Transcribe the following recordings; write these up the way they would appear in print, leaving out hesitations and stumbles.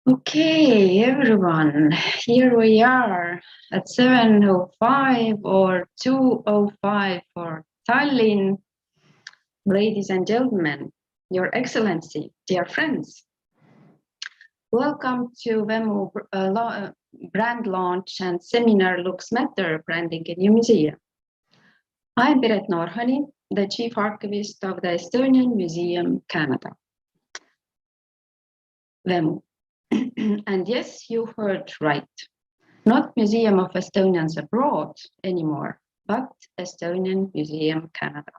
Okay, everyone, here we are at 7:05 or 2:05 for Tallinn. Ladies and gentlemen, Your Excellency, dear friends, welcome to Vemmo brand launch and seminar Looks Matter branding in your museum. I'm Piret Noorhani, the Chief Archivist of the Estonian Museum, Canada. Vemmo. And yes, you heard right. Not Museum of Estonians Abroad anymore, but Estonian Museum, Canada.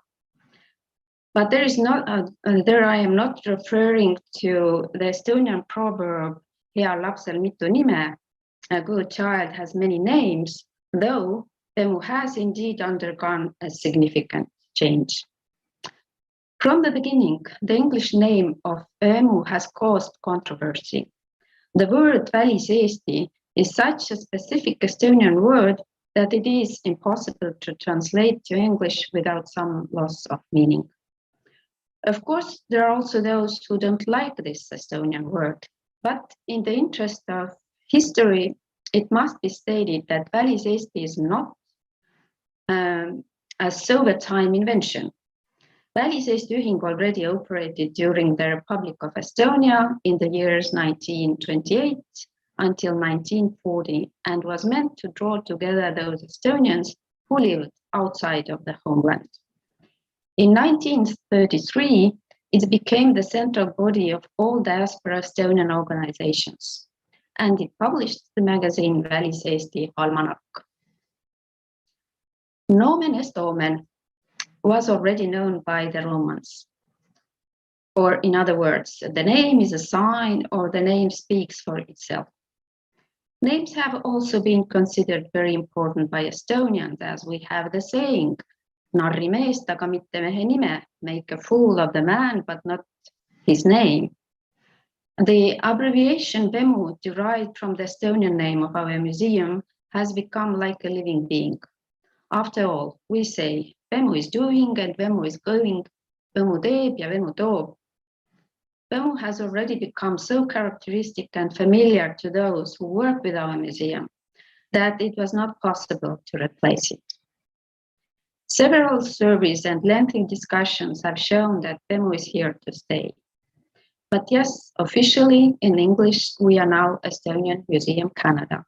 But there I am not referring to the Estonian proverb, heal lapsel mitu nime, a good child has many names, though Vemmo has indeed undergone a significant change. From the beginning, the English name of Vemmo has caused controversy. The word väliseesti is such a specific Estonian word that it is impossible to translate to English without some loss of meaning. Of course, there are also those who don't like this Estonian word, but in the interest of history, it must be stated that väliseesti is not a Soviet time invention. Väliseesti Ühing already operated during the Republic of Estonia in the years 1928 until 1940 and was meant to draw together those Estonians who lived outside of the homeland. In 1933, it became the central body of all diaspora Estonian organizations, and it published the magazine Väliseesti Almanac. Nomen est omen was already known by the Romans. Or in other words, the name is a sign or the name speaks for itself. Names have also been considered very important by Estonians, as we have the saying, narri meest, aga mitte mehe nime, make a fool of the man, but not his name. The abbreviation Vemmu, derived from the Estonian name of our museum, has become like a living being. After all, we say, Vemmu is doing and Vemmu is going, Vemmu teeb ja Vemmu toob. Vemmu has already become so characteristic and familiar to those who work with our museum that it was not possible to replace it. Several surveys and lengthy discussions have shown that Vemmu is here to stay. But yes, officially in English, we are now Estonian Museum Canada,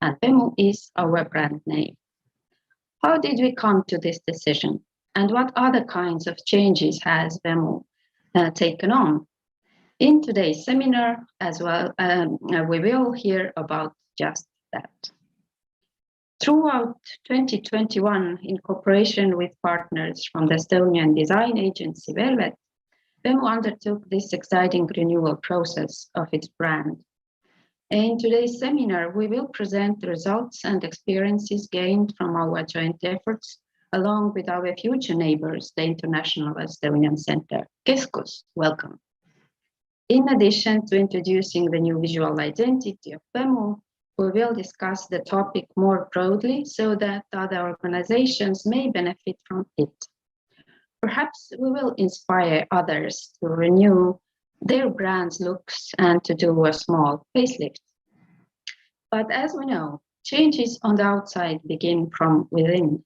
and Vemmu is our brand name. How did we come to this decision, and what other kinds of changes has Vemmu taken on? In today's seminar as well, we will hear about just that. Throughout 2021, in cooperation with partners from the Estonian design agency Velvet, Vemmu undertook this exciting renewal process of its brand. In today's seminar, we will present the results and experiences gained from our joint efforts, along with our future neighbors, the International Estonian Center, KESKUS. Welcome. In addition to introducing the new visual identity of Vemmu, we will discuss the topic more broadly so that other organizations may benefit from it. Perhaps we will inspire others to renew their brand's looks and to do a small facelift. But as we know, changes on the outside begin from within.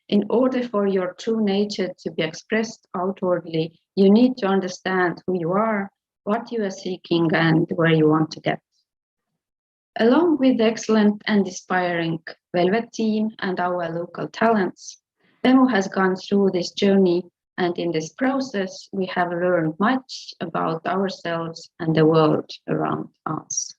In order for your true nature to be expressed outwardly, you need to understand who you are, what you are seeking, and where you want to get. Along with the excellent and inspiring Velvet team and our local talents, Vemmu has gone through this journey, and in this process, we have learned much about ourselves and the world around us.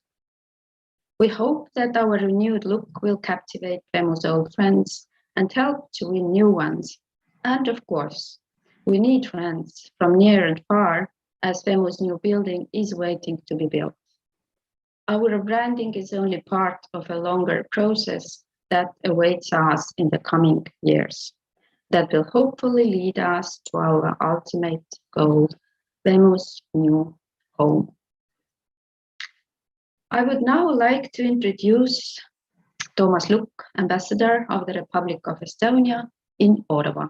We hope that our renewed look will captivate Vemmu's old friends and help to win new ones. And of course, we need friends from near and far, as Vemmu's new building is waiting to be built. Our branding is only part of a longer process that awaits us in the coming years, that will hopefully lead us to our ultimate goal, Vemmu's new home. I would now like to introduce Toomas Lukk, Ambassador of the Republic of Estonia in Ottawa.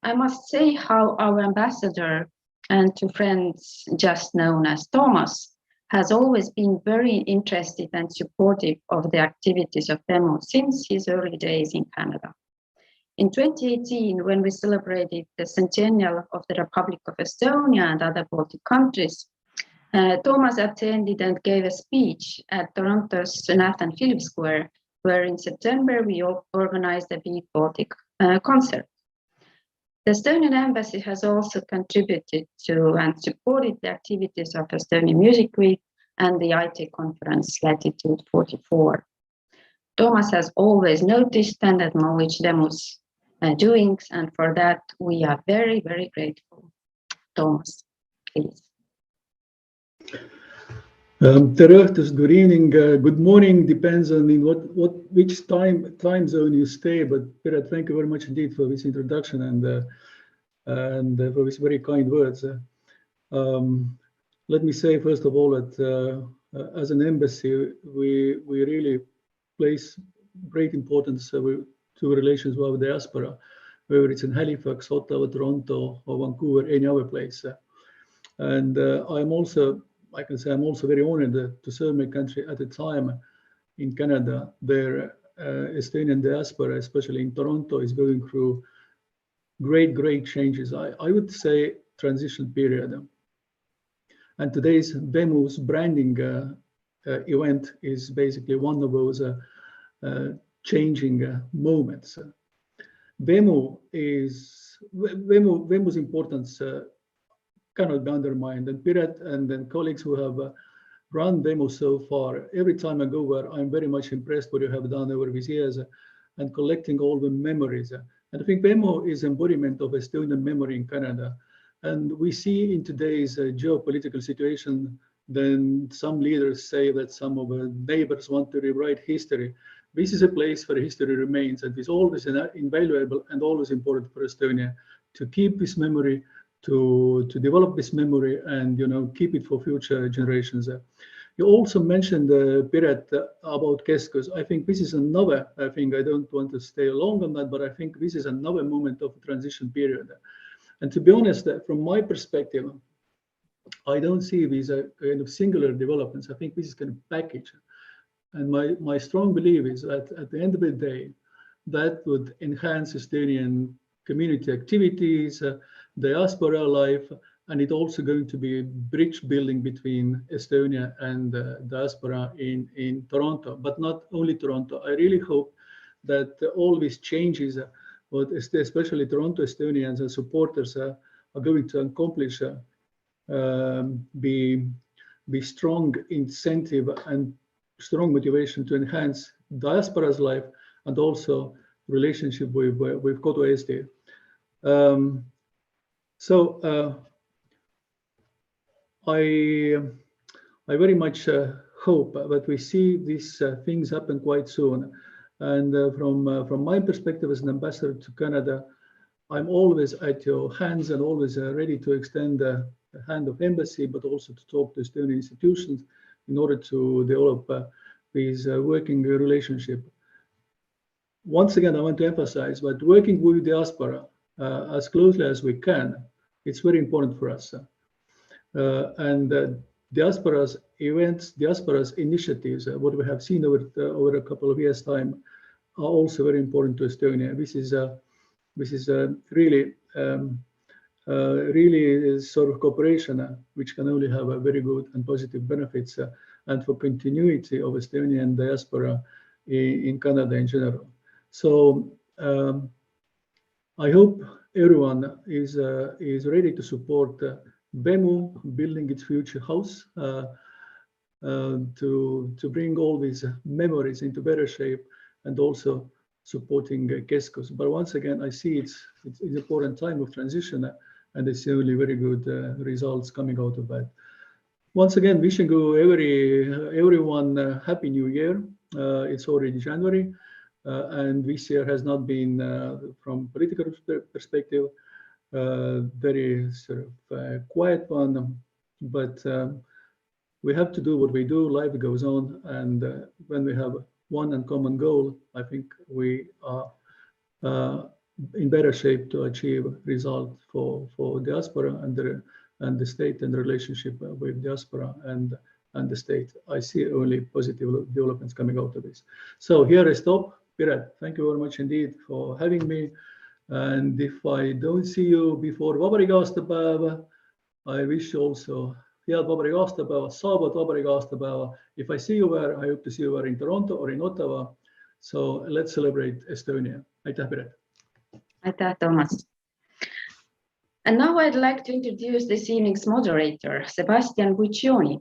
I must say how our ambassador, and to friends just known as Toomas, has always been very interested and supportive of the activities of Vemmo since his early days in Canada. In 2018, when we celebrated the centennial of the Republic of Estonia and other Baltic countries, Thomas attended and gave a speech at Toronto's Nathan Phillips Square, where in September we organized a big Baltic concert. The Estonian Embassy has also contributed to and supported the activities of Estonian Music Week and the IT conference Latitude 44. Thomas has always noticed and acknowledged Vemmo's doings, and for that we are very, very grateful. Thomas, please. Tere õhtust, good evening, good morning, depends on in which time zone you stay. But Piret, thank you very much indeed for this introduction and for these very kind words. Let me say first of all that as an embassy, we really place great importance to relations with our diaspora, whether it's in Halifax, Ottawa, Toronto, or Vancouver, any other place. And I can say I'm also very honored to serve my country at a time in Canada. Their Estonian diaspora, especially in Toronto, is going through great changes. I would say transition period. And today's VEMU's branding event is basically one of those changing moments. VEMU's importance cannot be undermined. And Piret and then colleagues who have run Vemmo so far, every time I go there, I'm very much impressed what you have done over these years and collecting all the memories. And I think Vemmo is embodiment of Estonian memory in Canada. And we see in today's geopolitical situation, then some leaders say that some of the neighbors want to rewrite history. This is a place where history remains, and it's always invaluable and always important for Estonia to keep this memory, to develop this memory, and keep it for future generations. You also mentioned, Piret, about KESKUS. I think this is another thing. I don't want to stay long on that, but I think this is another moment of transition period. And to be honest, from my perspective, I don't see these kind of singular developments. I think this is kind of package. And my strong belief is that at the end of the day, that would enhance Estonian community activities, diaspora life, and it's also going to be a bridge building between Estonia and diaspora in Toronto, but not only Toronto. I really hope that all these changes, especially Toronto Estonians and supporters are going to accomplish, be strong incentive and strong motivation to enhance diaspora's life and also relationship with Kodu Eesti. I very much hope that we see these things happen quite soon. And from my perspective as an ambassador to Canada, I'm always at your hands and always ready to extend the hand of embassy, but also to talk to Estonian institutions in order to develop this working relationship. Once again, I want to emphasize that working with diaspora as closely as we can, it's very important for us. And diaspora's events, diaspora's initiatives, what we have seen over a couple of years' time, are also very important to Estonia. This is really sort of cooperation which can only have a very good and positive benefits and for continuity of Estonian diaspora in Canada in general. So I hope everyone is ready to support Vemmo building its future house, to bring all these memories into better shape, and also supporting KESKUS. But once again, I see it's an important time of transition, and I see really very good results coming out of that. Once again, wishing everyone a happy new year. It's already January, and this year has not been, from political perspective, very sort of quiet one, but we have to do what we do. Life goes on, and when we have one and common goal, I think we are in better shape to achieve result for diaspora and the state and the relationship with diaspora and and the state. I see only positive developments coming out of this. So here I stop. Piret, thank you very much indeed for having me. And if I don't see you before Vabariigi aastapäeva, I wish you also head Vabariigi aastapäeva, saavat Vabariigi aastapäeva. If I see you there, I hope to see you there in Toronto or in Ottawa. So let's celebrate Estonia. Aitäh, Piret. Aitäh, Toomas. And now I'd like to introduce this evening's moderator, Sebastian Buccioni.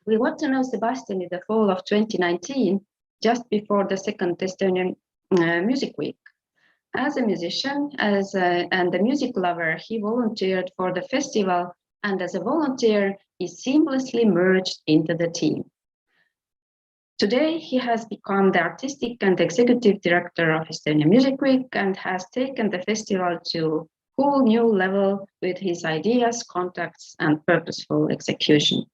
We got to know Sebastian in the fall of 2019, just before the second Estonian Music Week. As a musician and a music lover, he volunteered for the festival, and as a volunteer, he seamlessly merged into the team. Today, he has become the artistic and executive director of Estonian Music Week and has taken the festival to a whole new level with his ideas, contacts, and purposeful execution.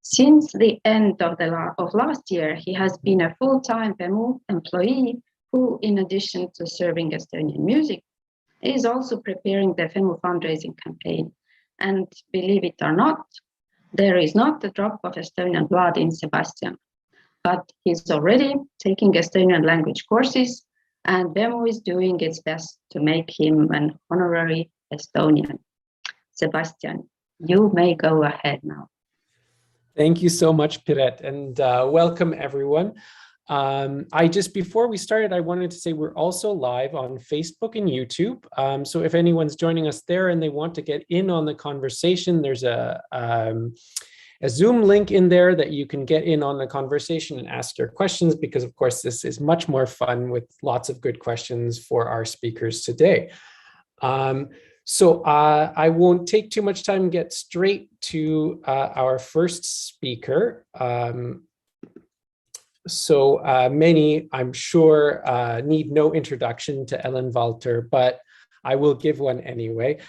Since the end of last year, he has been a full-time Vemmo employee who, in addition to serving Estonian music, is also preparing the Vemmo fundraising campaign. And believe it or not, there is not a drop of Estonian blood in Sebastian, but he's already taking Estonian language courses, and Vemmo is doing its best to make him an honorary Estonian. Sebastian, you may go ahead now. Thank you so much, Piret, and welcome everyone. Before we started, I wanted to say we're also live on Facebook and YouTube. So if anyone's joining us there and they want to get in on the conversation, there's a Zoom link in there that you can get in on the conversation and ask your questions, because of course this is much more fun with lots of good questions for our speakers today. I won't take too much time and get straight to our first speaker. Many, I'm sure, need no introduction to Ellen Valter, but I will give one anyway.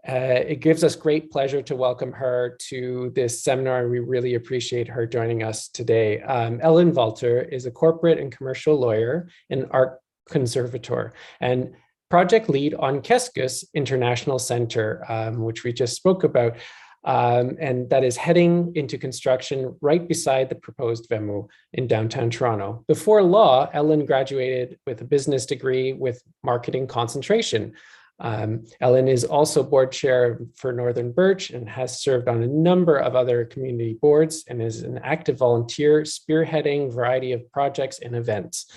It gives us great pleasure to welcome her to this seminar, and we really appreciate her joining us today. Ellen Valter is a corporate and commercial lawyer and art conservator and project lead on KESKUS International Center, which we just spoke about. And that is heading into construction right beside the proposed Vemmo in downtown Toronto. Before law, Ellen graduated with a business degree with marketing concentration. Ellen is also board chair for Northern Birch and has served on a number of other community boards and is an active volunteer spearheading a variety of projects and events.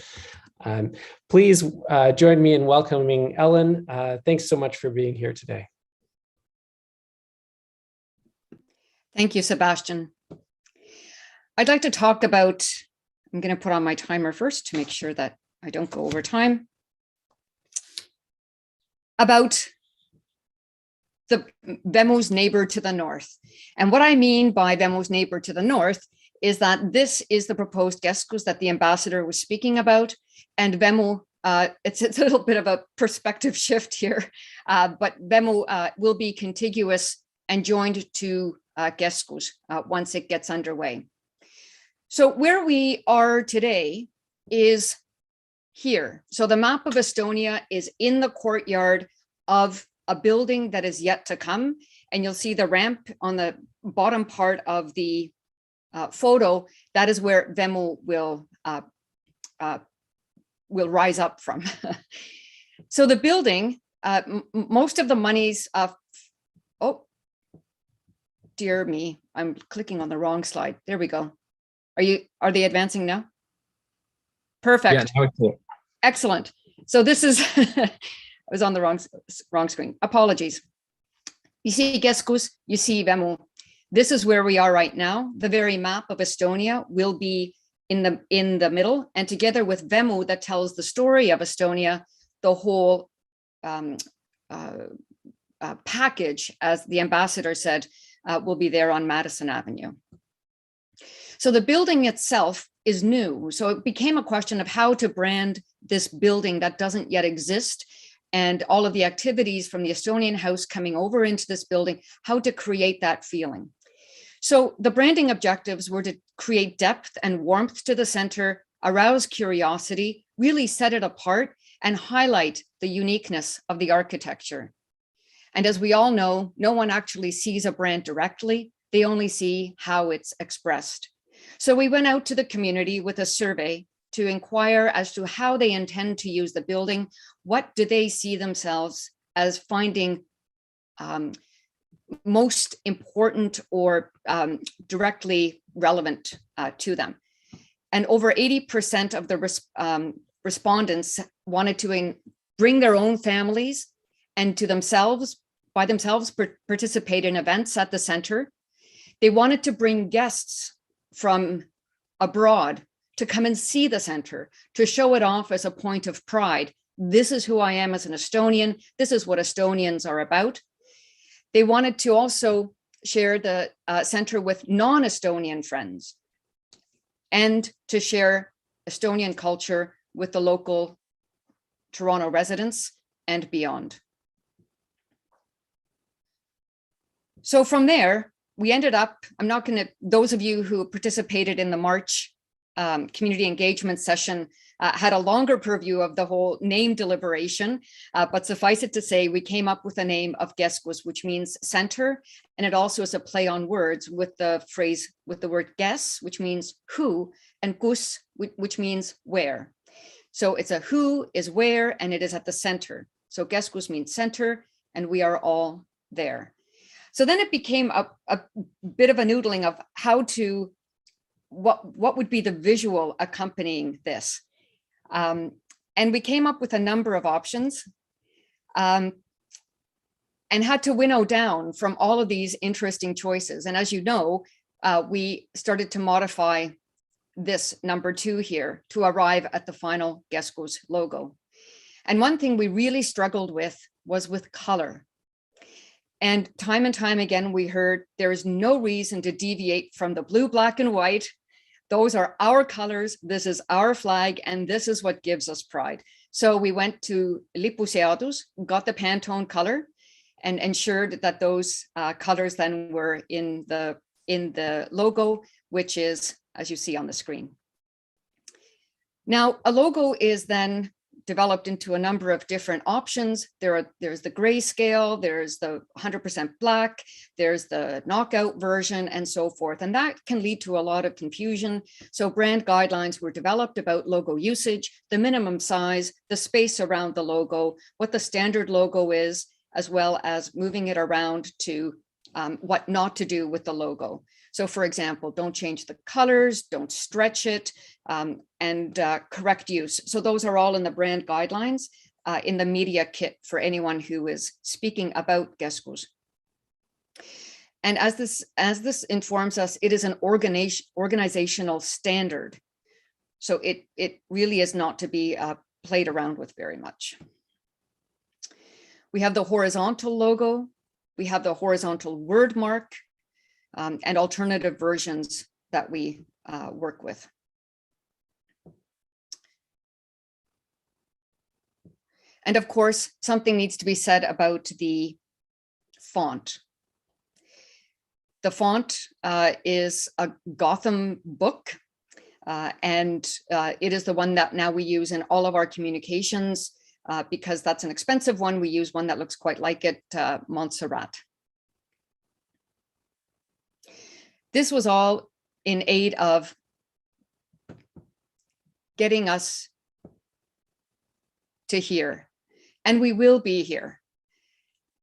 Please join me in welcoming Ellen. Thanks so much for being here today. Thank you, Sebastian. I'd like to talk about, I'm going to put on my timer first to make sure that I don't go over time, about the Vemmo's neighbor to the north. And what I mean by Vemmo's neighbor to the north is that this is the proposed KESKUS that the ambassador was speaking about. And Vemmo, it's a little bit of a perspective shift here, but Vemmo will be contiguous and joined to KESKUS once it gets underway. So where we are today is here. So the map of Estonia is in the courtyard of a building that is yet to come. And you'll see the ramp on the bottom part of the photo. That is where Vemmo will rise up from. So the building, most of the monies of, oh, dear me, I'm clicking on the wrong slide. There we go. Are they advancing now? Perfect. Yeah, now it's clear. Excellent. So this is, I was on the wrong screen. Apologies. You see KESKUS, you see Vemmo. This is where we are right now. The very map of Estonia will be in the middle, and together with Vemmo that tells the story of Estonia, the whole package, as the ambassador said, will be there on Madison Avenue. So the building itself is new. So it became a question of how to brand this building that doesn't yet exist, and all of the activities from the Estonian House coming over into this building, how to create that feeling. So the branding objectives were to create depth and warmth to the center, arouse curiosity, really set it apart, and highlight the uniqueness of the architecture. And as we all know, no one actually sees a brand directly. They only see how it's expressed. So we went out to the community with a survey to inquire as to how they intend to use the building. What do they see themselves as finding most important or directly relevant to them? And over 80% of the respondents wanted to bring their own families and to themselves, by themselves, participate in events at the center. They wanted to bring guests from abroad to come and see the center, to show it off as a point of pride. This is who I am as an Estonian. This is what Estonians are about. They wanted to also share the center with non-Estonian friends and to share Estonian culture with the local Toronto residents and beyond. So from there, we ended up, I'm not going to, those of you who participated in the March community engagement session had a longer purview of the whole name deliberation, but suffice it to say, we came up with a name of KESKUS, which means center, and it also is a play on words with the phrase, with the word kes, which means who, and kus, which means where. So it's a who is where, and it is at the center. So KESKUS means center, and we are all there. So then it became a bit of a noodling of how to, what would be the visual accompanying this. And we came up with a number of options and had to winnow down from all of these interesting choices. And as you know, we started to modify this number 2 here to arrive at the final KESKUS logo. And one thing we really struggled with was with color. And time again, we heard there is no reason to deviate from the blue, black, and white. Those are our colors. This is our flag, and this is what gives us pride. So we went to lipuseadus, got the Pantone color, and ensured that those colors then were in the logo, which is, as you see on the screen. Now, a logo is then developed into a number of different options. There's the grayscale, there's the 100% black, there's the knockout version, and so forth. And that can lead to a lot of confusion. So brand guidelines were developed about logo usage, the minimum size, the space around the logo, what the standard logo is, as well as moving it around to what not to do with the logo. So for example, don't change the colors, don't stretch it, and correct use. So those are all in the brand guidelines in the media kit for anyone who is speaking about KESKUS. And as this informs us, it is an organizational standard. So it really is not to be played around with very much. We have the horizontal logo, we have the horizontal word mark, and alternative versions that we work with. And of course, something needs to be said about the font. The font is a Gotham book, and it is the one that now we use in all of our communications because that's an expensive one. We use one that looks quite like it, Montserrat. This was all in aid of getting us to here, and we will be here.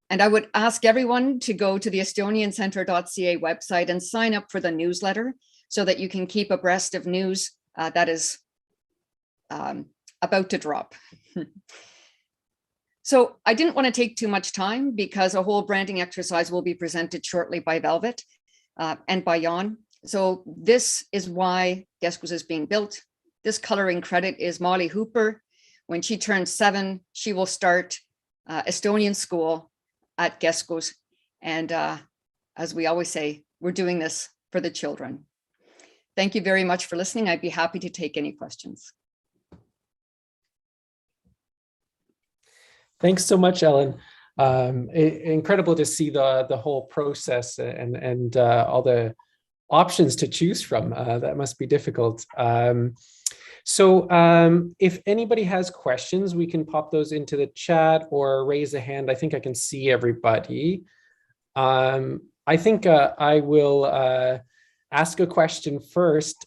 And I would ask everyone to go to the estoniancenter.ca website and sign up for the newsletter so that you can keep abreast of news that is about to drop. So I didn't want to take too much time because a whole branding exercise will be presented shortly by Velvet and by Jaan. So this is why KESKUS is being built. This coloring credit is Molly Hooper. When she turns 7, she will start Estonian school at KESKUS. And as we always say, we're doing this for the children. Thank you very much for listening. I'd be happy to take any questions. Thanks so much, Ellen. Incredible to see the whole process and all the options to choose from. That must be difficult. So if anybody has questions, we can pop those into the chat or raise a hand. I think I can see everybody. I think I will ask a question first,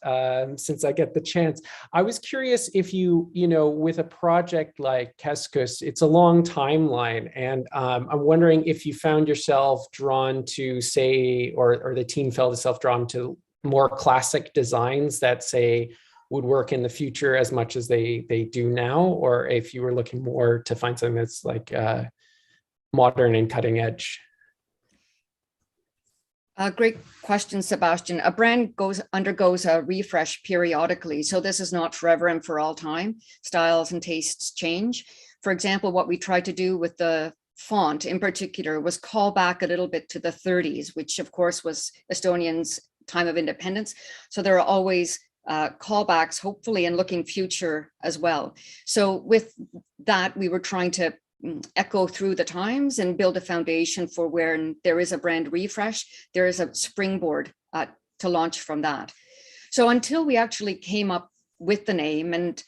since I get the chance. I was curious if you know, with a project like KESKUS, it's a long timeline, and I'm wondering if you found yourself drawn to, say, or the team felt itself drawn to more classic designs that, say, would work in the future as much as they do now, or if you were looking more to find something that's like modern and cutting edge. Great question, Sebastian. A brand undergoes a refresh periodically, so this is not forever and for all time. Styles and tastes change. For example, what we tried to do with the font in particular was call back a little bit to the 30s, which of course was Estonians' time of independence. So there are always callbacks, hopefully, and looking future as well. So with that, we were trying to echo through the times and build a foundation for where there is a brand refresh, there is a springboard to launch from that. So until we actually came up with the name, and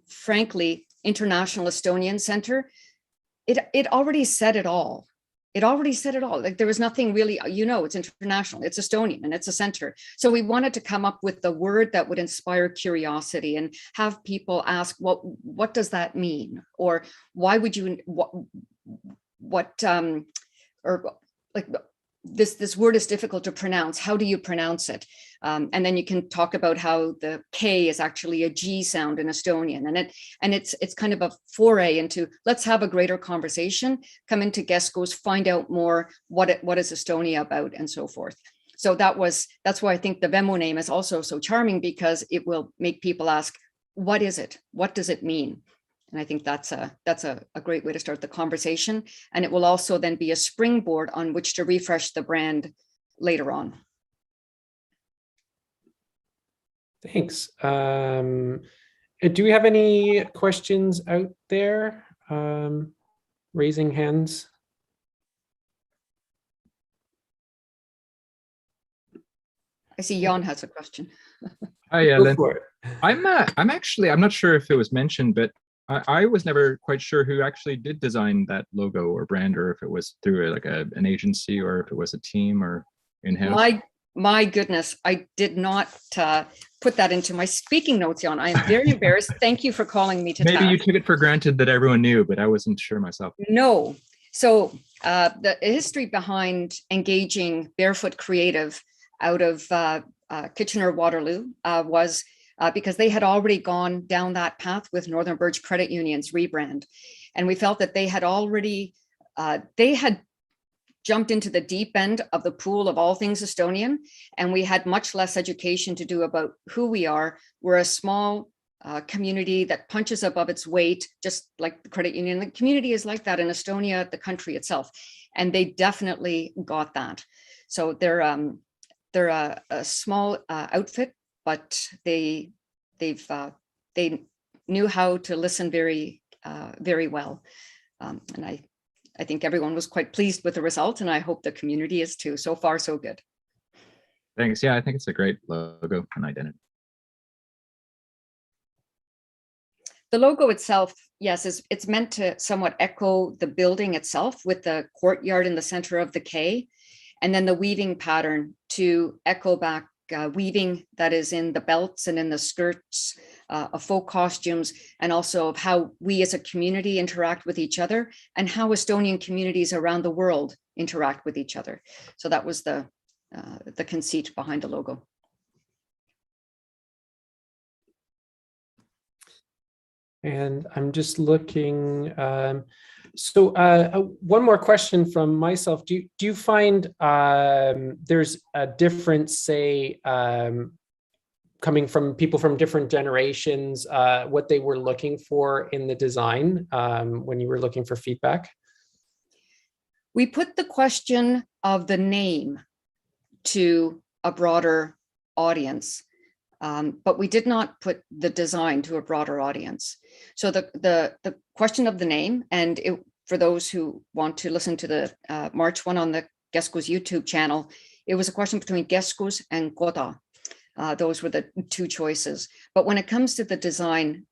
frankly, International Estonian Center, it already said it all. It already said it all. Like, there was nothing really, it's international, it's Estonian, and it's a center. So we wanted to come up with the word that would inspire curiosity and have people ask, what does that mean? Or why would you, this word is difficult to pronounce. How do you pronounce it? And then you can talk about how the K is actually a G sound in Estonian, and it's kind of a foray into, let's have a greater conversation, come into KESKUS, find out more what is Estonia about, and so forth. So that's why I think the Vemmo name is also so charming, because it will make people ask, what is it? What does it mean? And I think that's a great way to start the conversation. And it will also then be a springboard on which to refresh the brand later on. Thanks. Do we have any questions out there? Raising hands. I see Jaan has a question. Hi, Ellen. I'm not sure if it was mentioned, but I was never quite sure who actually did design that logo or brand, or if it was through an agency, or if it was a team or in-house. My goodness, I did not put that into my speaking notes, Jaan. I am very embarrassed. Thank you for calling me to Maybe task. you took it for granted that everyone knew, but I wasn't sure myself. No. So the history behind engaging Barefoot Creative out of Kitchener-Waterloo was because they had already gone down that path with Northern Birch Credit Union's rebrand. And we felt that they had already, they had jumped into the deep end of the pool of all things Estonian, and we had much less education to do about who we are. We're a small community that punches above its weight, just like the credit union. The community is like that in Estonia, the country itself, and they definitely got that. So they're a small outfit, but they knew how to listen very well, and I think everyone was quite pleased with the result, and I hope the community is too. So far, so good. Thanks. Yeah, I think it's a great logo and identity. The logo itself, yes, it's meant to somewhat echo the building itself, with the courtyard in the center of the K, and then the weaving pattern to echo back weaving that is in the belts and in the skirts of folk costumes, and also of how we as a community interact with each other, and how Estonian communities around the world interact with each other. So that was the conceit behind the logo. And I'm just looking. One more question from myself. Do you find there's a difference, say, coming from people from different generations, what they were looking for in the design when you were looking for feedback? We put the question of the name to a broader audience, but we did not put the design to a broader audience. So the question of the name, and for those who want to listen to the March one on the KESKUS YouTube channel, it was a question between KESKUS and Koda. Those were the two choices. But when it comes to the design,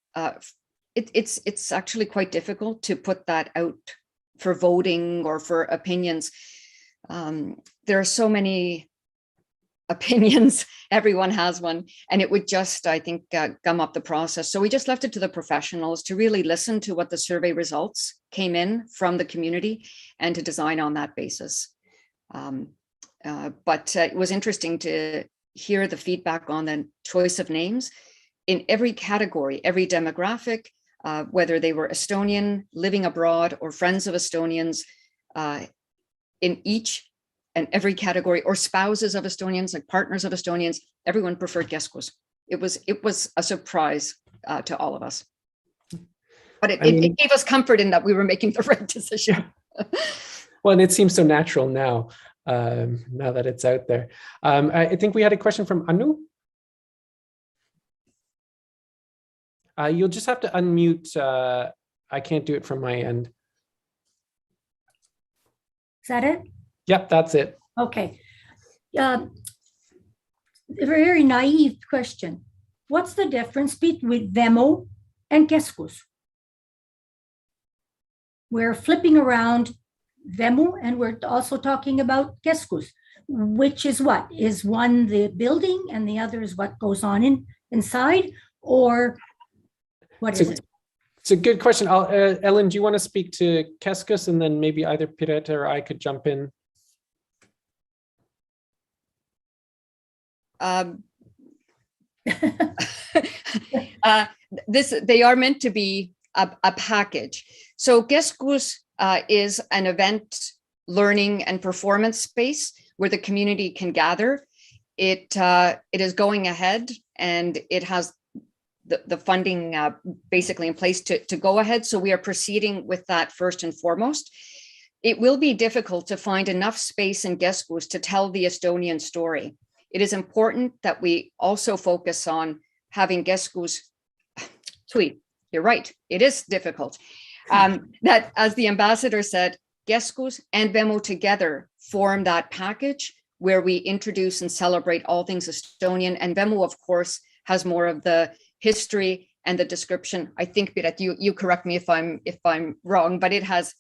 it's actually quite difficult to put that out for voting or for opinions. there are so many opinions, everyone has one, and it would just, I think, gum up the process. So we just left it to the professionals to really listen to what the survey results came in from the community and to design on that basis. But it was interesting to hear the feedback on the choice of names in every category, every demographic, whether they were Estonian, living abroad, or friends of Estonians, in each and every category, or spouses of Estonians, like partners of Estonians, everyone preferred KESKUS. It was a surprise to all of us. But it gave us comfort in that we were making the right decision. Well, and it seems so natural now, now that it's out there. I think we had a question from Anu. You'll just have to unmute. I can't do it from my end. Is that it? Yep, that's it. Okay. A very naive question. What's the difference between Vemmo and KESKUS? We're flipping around Vemmo and we're also talking about KESKUS. Which is what? Is one the building and the other is what goes on inside? Or what is it? It's a good question. Ellen, do you want to speak to KESKUS, and then maybe either Piret or I could jump in? They are meant to be a package. So KESKUS is an event, learning, and performance space where the community can gather. It is going ahead, and it has the funding basically in place to go ahead. So we are proceeding with that first and foremost. It will be difficult to find enough space in KESKUS to tell the Estonian story. It is important that we also focus on having KESKUS. Sweet, you're right, it is difficult. That, as the ambassador said, KESKUS and Vemmo together form that package where we introduce and celebrate all things Estonian. And Vemmo, of course, has more of the history and the description. I think, Piret, you correct me if I'm wrong, but it has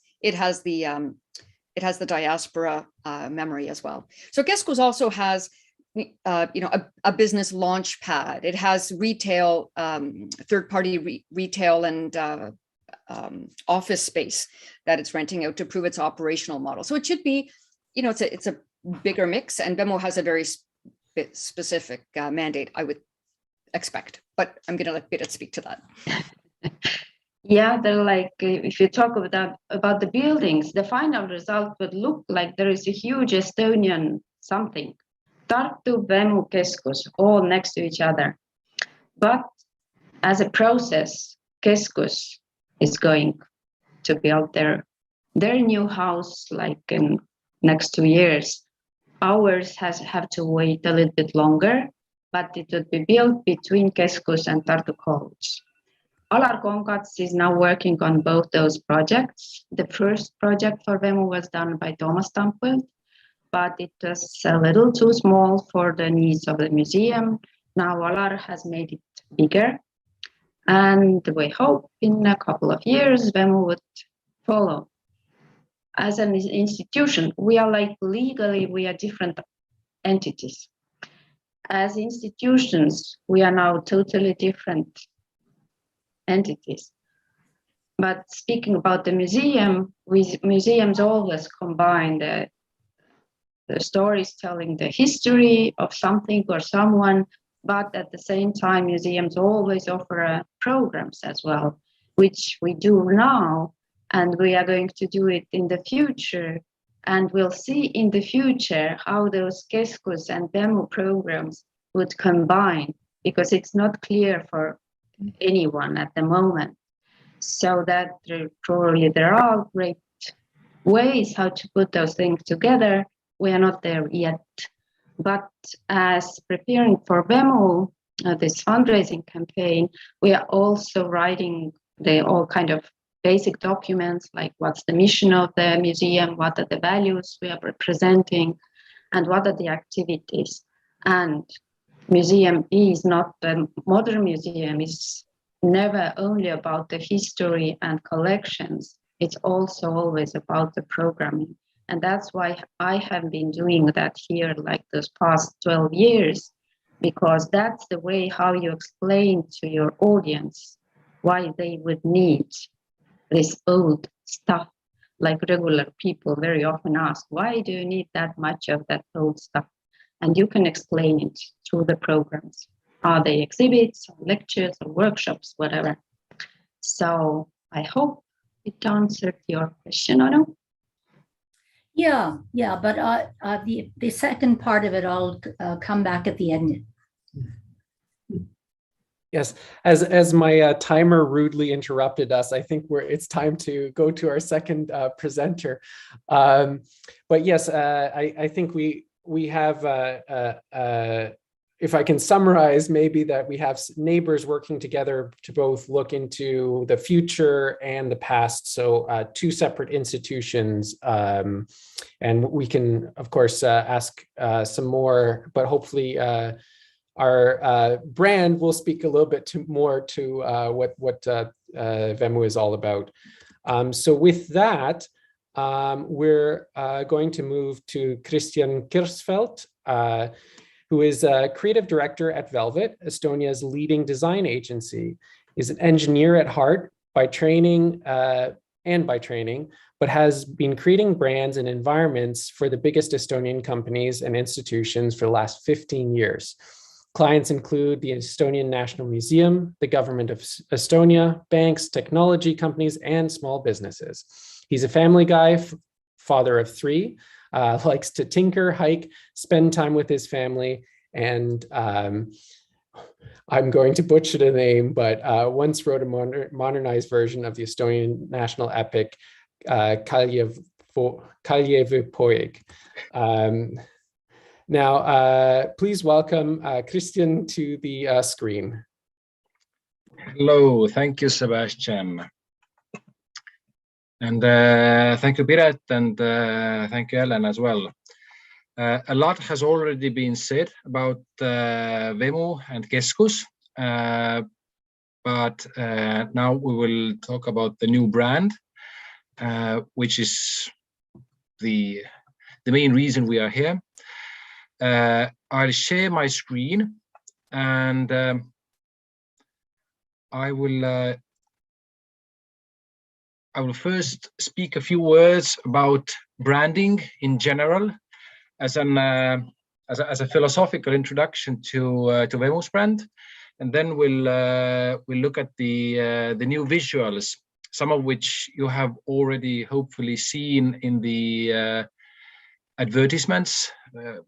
the diaspora memory as well. So KESKUS also has a business launch pad. It has retail, third-party retail and office space that it's renting out to prove its operational model. So it should be, it's a bigger mix, and Vemmo has a very specific mandate, I would expect, but I'm going to let Piret speak to that. Yeah, they're like, if you talk about the buildings, the final result would look like there is a huge Estonian something. Tartu, Vemmu, KESKUS, all next to each other. But as a process, KESKUS is going to build their new house like in next 2 years. Ours have to wait a little bit longer, but it would be built between KESKUS and Tartu College. Alar Kongats is now working on both those projects. The first project for Vemmo was done by Toomas Tamm, but it was a little too small for the needs of the museum. Now Alar has made it bigger, and we hope in a couple of years Vemmo would follow. As an institution, we are like legally, we are different entities. As institutions, we are now totally different entities. But speaking about the museum, museums always combine the stories telling the history of something or someone, but at the same time, museums always offer programs as well, which we do now, and we are going to do it in the future. And we'll see in the future how those KESKUS and Vemmo programs would combine, because it's not clear for anyone at the moment. So that probably there are great ways how to put those things together. We are not there yet. But as preparing for Vemmo, this fundraising campaign, we are also writing all kind of basic documents, like what's the mission of the museum, what are the values we are representing, and what are the activities. And museum is not a modern museum, it's never only about the history and collections, it's also always about the programming. And that's why I have been doing that here like this past 12 years, because that's the way how you explain to your audience why they would need this old stuff. Like regular people very often ask, why do you need that much of that old stuff? And you can explain it through the programs. Are they exhibits, or lectures, or workshops, whatever? So I hope it answered your question, Anu. Yeah, but the second part of it, I'll come back at the end. Yes, as my timer rudely interrupted us, I think it's time to go to our second presenter. But yes, I think we have, if I can summarize, maybe that we have neighbors working together to both look into the future and the past. So two separate institutions, and we can, of course, ask some more, but hopefully our brand will speak a little bit more to what Vemmo is all about. So with that, we're going to move to Kristian Kirsfeldt, who is a creative director at Velvet, Estonia's leading design agency. He's an engineer at heart by training, but has been creating brands and environments for the biggest Estonian companies and institutions for the last 15 years. Clients include the Estonian National Museum, the government of Estonia, banks, technology companies, and small businesses. He's a family guy, father of 3, likes to tinker, hike, spend time with his family, and I'm going to butcher the name, but once wrote a modernized version of the Estonian national epic, Kaljevupoeg. Now, please welcome Kristian to the screen. Hello, thank you, Sebastian. And thank you, Piret, and thank you, Ellen, as well. A lot has already been said about VEMU and KESKUS, but now we will talk about the new brand, which is the main reason we are here. I'll share my screen, and I will first speak a few words about branding in general, as a philosophical introduction to Vemmo's brand, and then we'll look at the new visuals, some of which you have already hopefully seen in the advertisements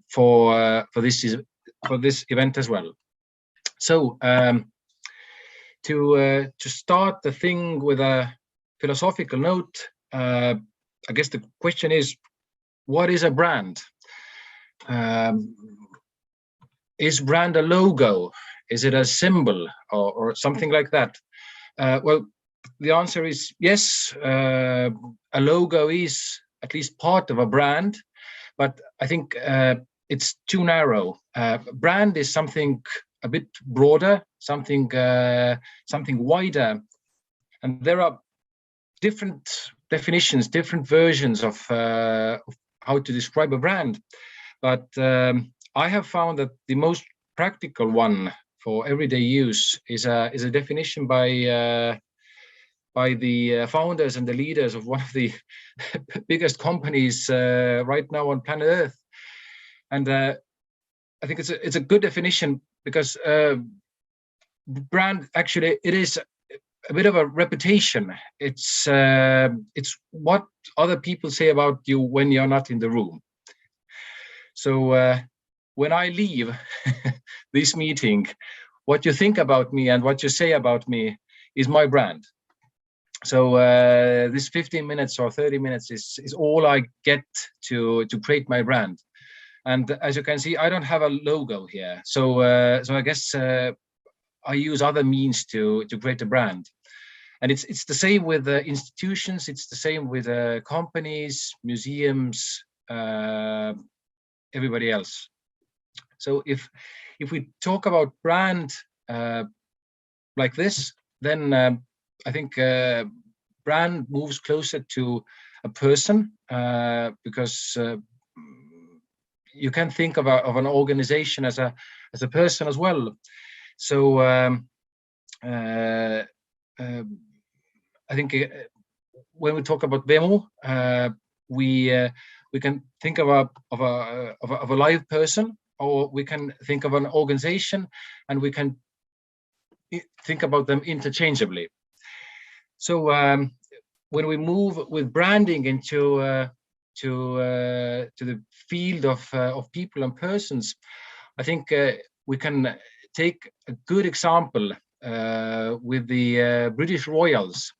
for this event as well. So to start the thing with a philosophical note, I guess the question is, what is a brand? Is brand a logo? Is it a symbol or something like that? Well, the answer is yes. A logo is at least part of a brand, but I think it's too narrow. Brand is something a bit broader, something wider, and there are different definitions, different versions of how to describe a brand. But I have found that the most practical one for everyday use is a definition by the founders and the leaders of one of the biggest companies right now on planet Earth. And I think it's a good definition, because brand, actually, it is a bit of a reputation. It's what other people say about you when you're not in the room. So when I leave this meeting, what you think about me and what you say about me is my brand. So this 15 minutes or 30 minutes is all I get to create my brand. And as you can see, I don't have a logo here. So I guess I use other means to create a brand. And it's the same with institutions. It's the same with companies, museums, everybody else. So if we talk about brand like this, then I think brand moves closer to a person, because you can think of an organization as a person as well. So I think when we talk about Vemmo, we can think of a live person, or we can think of an organization, and we can think about them interchangeably. So when we move with branding into the field of people and persons, I think we can take a good example with the British Royals.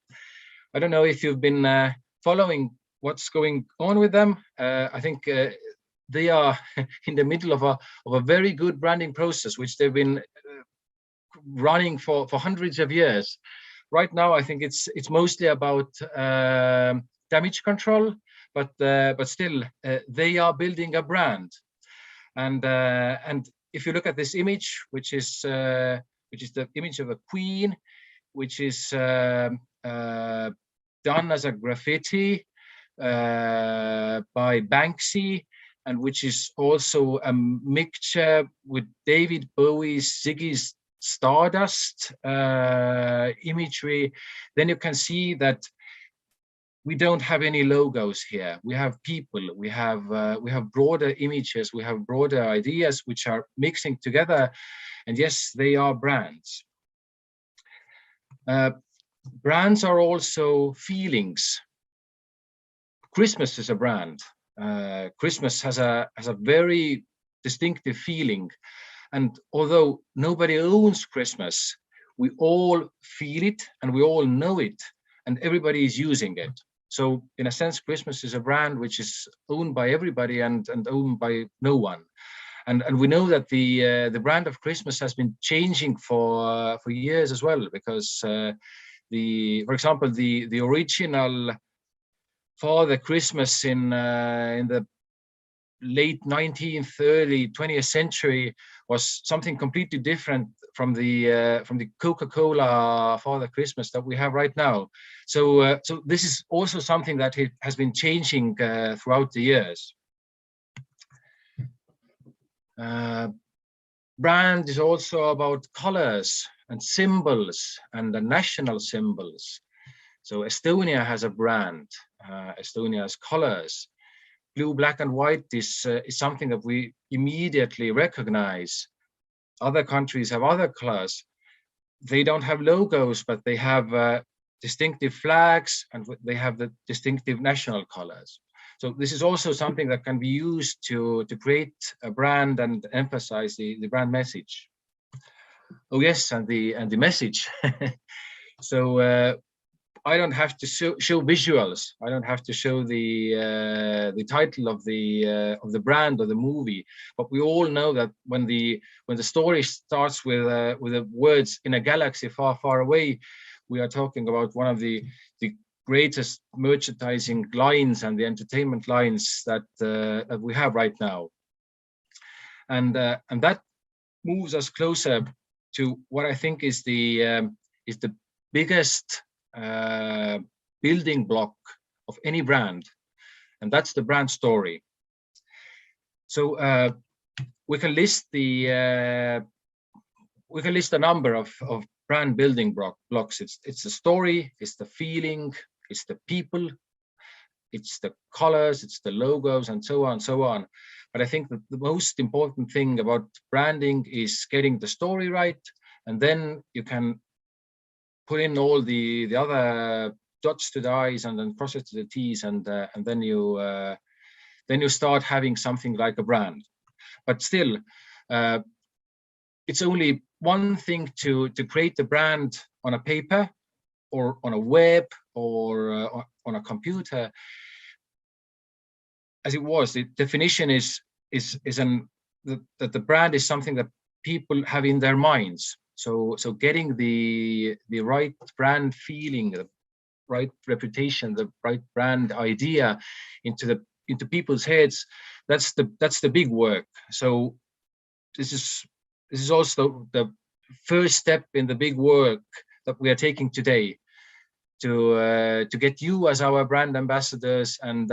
I don't know if you've been following what's going on with them. I think they are in the middle of a very good branding process, which they've been running for hundreds of years. Right now, I think it's mostly about damage control, but still they are building a brand. And if you look at this image, which is the image of a queen, which is done as a graffiti by Banksy, and which is also a mixture with David Bowie's Ziggy's Stardust imagery, then you can see that we don't have any logos here. We have people, we have broader images, we have broader ideas which are mixing together, and yes, they are brands. Brands are also feelings. Christmas is a brand. Christmas has a very distinctive feeling, and although nobody owns Christmas, we all feel it and we all know it, and everybody is using it. So in a sense, Christmas is a brand which is owned by everybody and owned by no one. And we know that the brand of Christmas has been changing for years as well, because for example, the original Father Christmas in the late 19th, early 20th century was something completely different from the Coca-Cola Father Christmas that we have right now. So this is also something that has been changing throughout the years. Brand is also about colors and symbols and the national symbols. So Estonia has a brand. Estonia has colors. Blue, black, and white is something that we immediately recognize. Other countries have other colors. They don't have logos, but they have distinctive flags, and they have the distinctive national colors. So this is also something that can be used to create a brand and emphasize the brand message. Oh yes, and the message. So I don't have to show visuals. I don't have to show the title of the brand or the movie. But we all know that when the story starts with the words "in a galaxy far, far away," we are talking about one of the greatest merchandising lines and the entertainment lines that we have right now. And that moves us closer to what I think is the biggest building block of any brand, and that's the brand story. So we can list a number of brand building blocks. It's the story, it's the feeling, it's the people, it's the colors, it's the logos, and so on and so on. But I think that the most important thing about branding is getting the story right, and then you can put in all the other dots to the I's and then crosses to the T's, and then you start having something like a brand. But still, it's only one thing to create the brand on a paper or on a web or on a computer. As it was, the definition is that the brand is something that people have in their minds. So getting the right brand feeling, the right reputation, the right brand idea into people's heads, that's the big work. So this is also the first step in the big work that we are taking today, to get you as our brand ambassadors and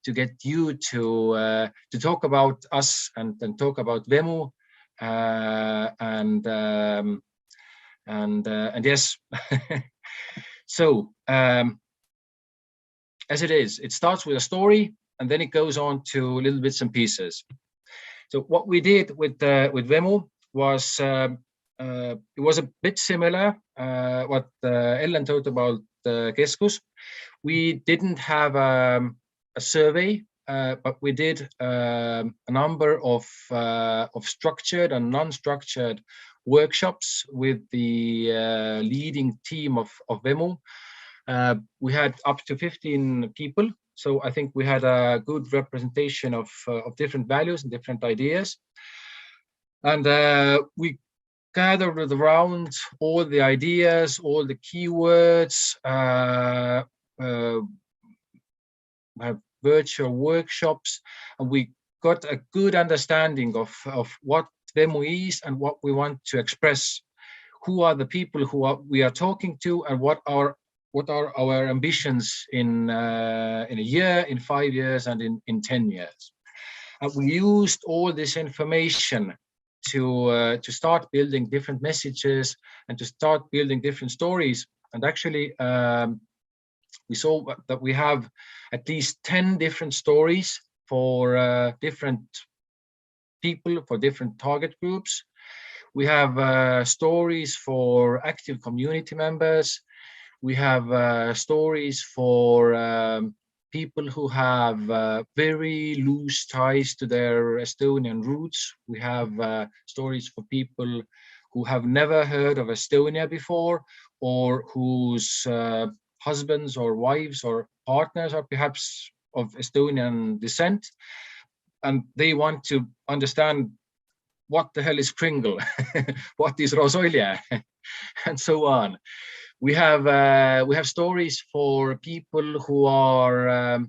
to get you to talk about us and talk about Vemmo and yes. So as it starts with a story and then it goes on to little bits and pieces. So what we did with Vemmo was it was a bit similar what Ellen told about KESKUS. We didn't have a survey, but we did a number of structured and non-structured workshops with the leading team of Vemmo. We had up to 15 people, so I think we had a good representation of different values and different ideas. And we gathered around all the ideas, all the keywords, have virtual workshops, and we got a good understanding of what Vemmo is and what we want to express. Who are the people we are talking to, and what are our ambitions in a year, in 5 years, and in 10 years. And we used all this information to start building different messages and to start building different stories. And actually, we saw that we have at least 10 different stories for different people, for different target groups. We have stories for active community members. We have stories for people who have very loose ties to their Estonian roots. We have stories for people who have never heard of Estonia before, or whose husbands or wives or partners are perhaps of Estonian descent, and they want to understand what the hell is Kringle, what is Rosolje, and so on. We have stories for people who are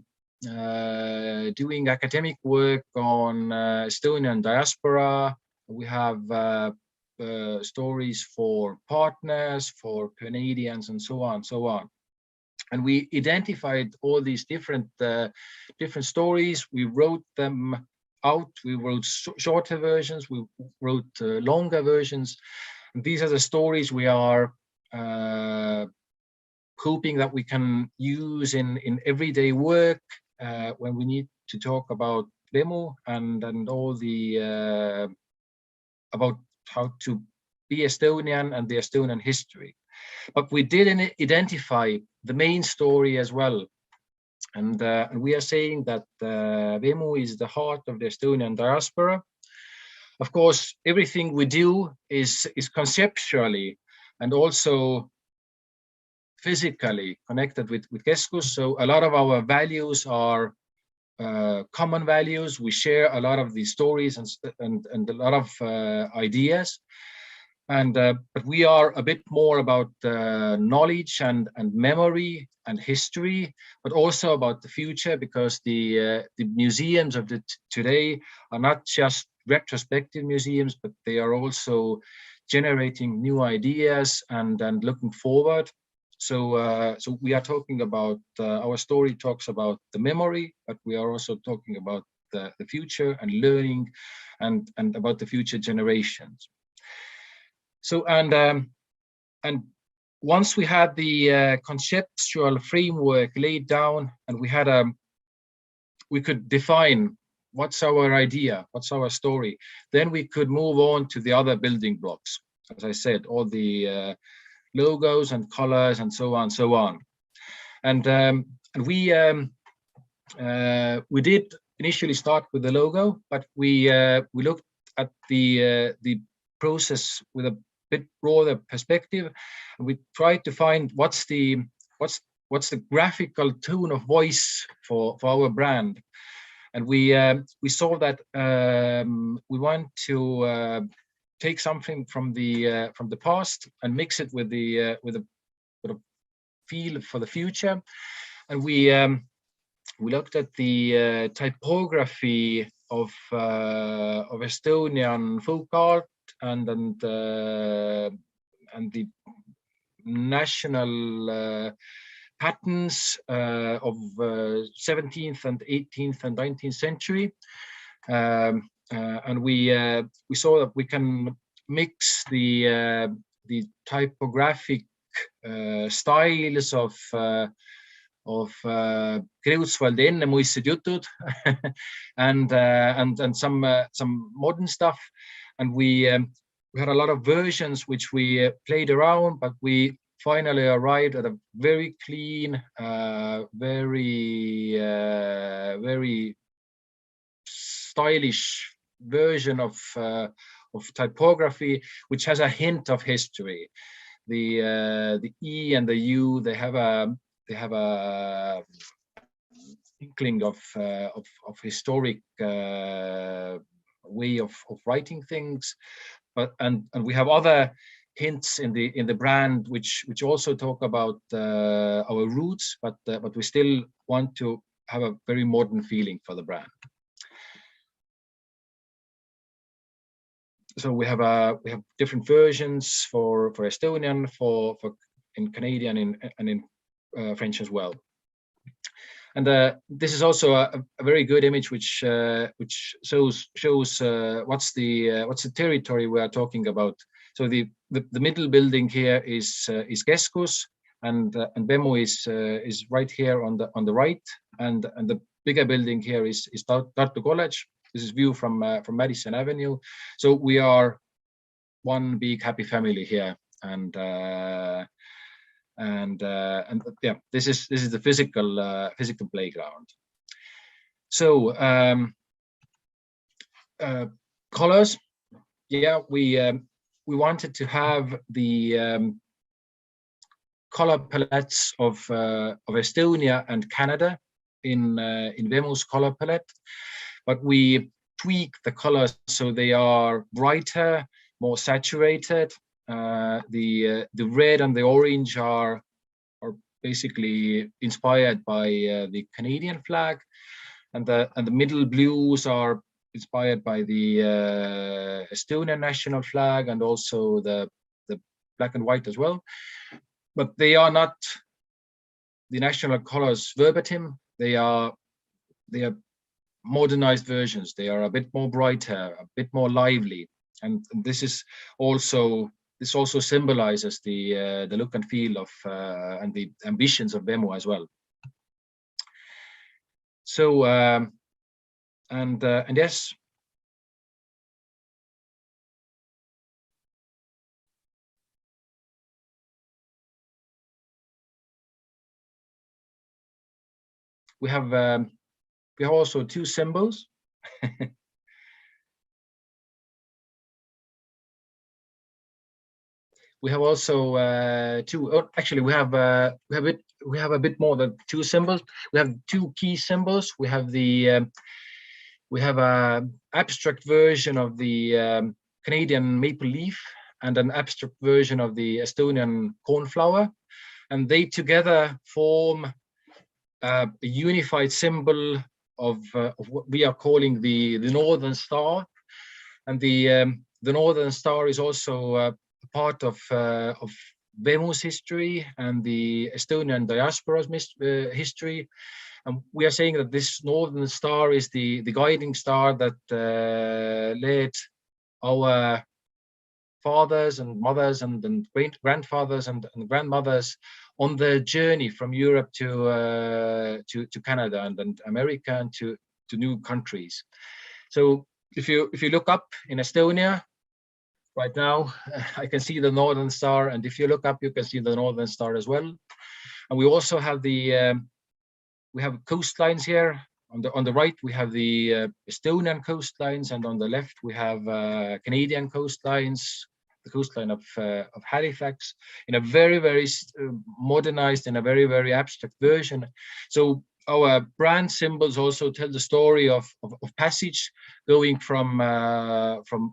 doing academic work on Estonian diaspora. We have stories for partners, for Canadians, and so on, so on. And we identified all these different stories. We wrote them out. We wrote shorter versions. We wrote longer versions. And these are the stories we are hoping that we can use in everyday work when we need to talk about Vemmo and all the about how to be Estonian and the Estonian history. But we did identify the main story as well. And we are saying that Vemmo is the heart of the Estonian diaspora. Of course, everything we do is conceptually and also physically connected with KESKUS. So a lot of our values are common values. We share a lot of these stories and a lot of ideas. And but we are a bit more about knowledge and memory and history, but also about the future, because the museums of today are not just retrospective museums, but they are also generating new ideas and looking forward. So so we are talking about our story talks about the memory, but we are also talking about the future and learning and about the future generations. So and once we had the conceptual framework laid down, and we could define what's our idea, what's our story, then we could move on to the other building blocks. As I said, all the logos and colors and so on, so on. And we did initially start with the logo, but we looked at the process with a bit broader perspective, and we tried to find what's the graphical tone of voice for our brand. And we saw that we want to take something from the past and mix it with a sort of feel for the future. And we looked at the typography of Estonian folk art and the national patterns of 17th and 18th and 19th century. And we saw that we can mix the typographic styles of Kreutzwaldi ennemuistsed jutud and some modern stuff, and we had a lot of versions which we played around, but we finally arrived at a very clean, very stylish version of typography, which has a hint of history. The E and the U, they have a inkling of historic way of writing things, but and we have other hints in the brand which also talk about our roots, but we still want to have a very modern feeling for the brand. So we have different versions for Estonian, for in Canadian, and in French as well. And this is also a very good image which shows what's the territory we are talking about. So the middle building here is KESKUS, and Vemmo is right here on the right, and the bigger building here is Tartu College. This is view from Madison Avenue. So we are one big happy family here, and yeah, this is the physical playground. So colors, yeah, we wanted to have the color palettes of Estonia and Canada in Vemmo's color palette, but we tweak the colors so they are brighter, more saturated. The red and the orange are basically inspired by the Canadian flag, and the middle blues are inspired by the Estonian national flag, and also the black and white as well. But they are not the national colors verbatim. They are modernized versions. They are a bit more brighter, a bit more lively, and this also symbolizes the look and feel of and the ambitions of Vemmo as well. So and yes, we have also two symbols. We have also two. Oh, actually, we have a bit more than two symbols. We have two key symbols. We have a abstract version of the Canadian maple leaf and an abstract version of the Estonian cornflower, and they together form a unified symbol of what we are calling the Northern Star. And the Northern Star is also part of Vemmo's history and the Estonian diaspora's history. And we are saying that this Northern Star is the guiding star that led our fathers and mothers and grandfathers and grandmothers on the journey from Europe to Canada and America and to new countries. So if you look up in Estonia right now, I can see the Northern Star, and if you look up, you can see the Northern Star as well. And we also have we have coastlines here. On the right, we have the Estonian coastlines, and on the left, we have Canadian coastlines, the coastline of Halifax, in a very, very modernized and a very, very abstract version. So our brand symbols also tell the story of passage, going from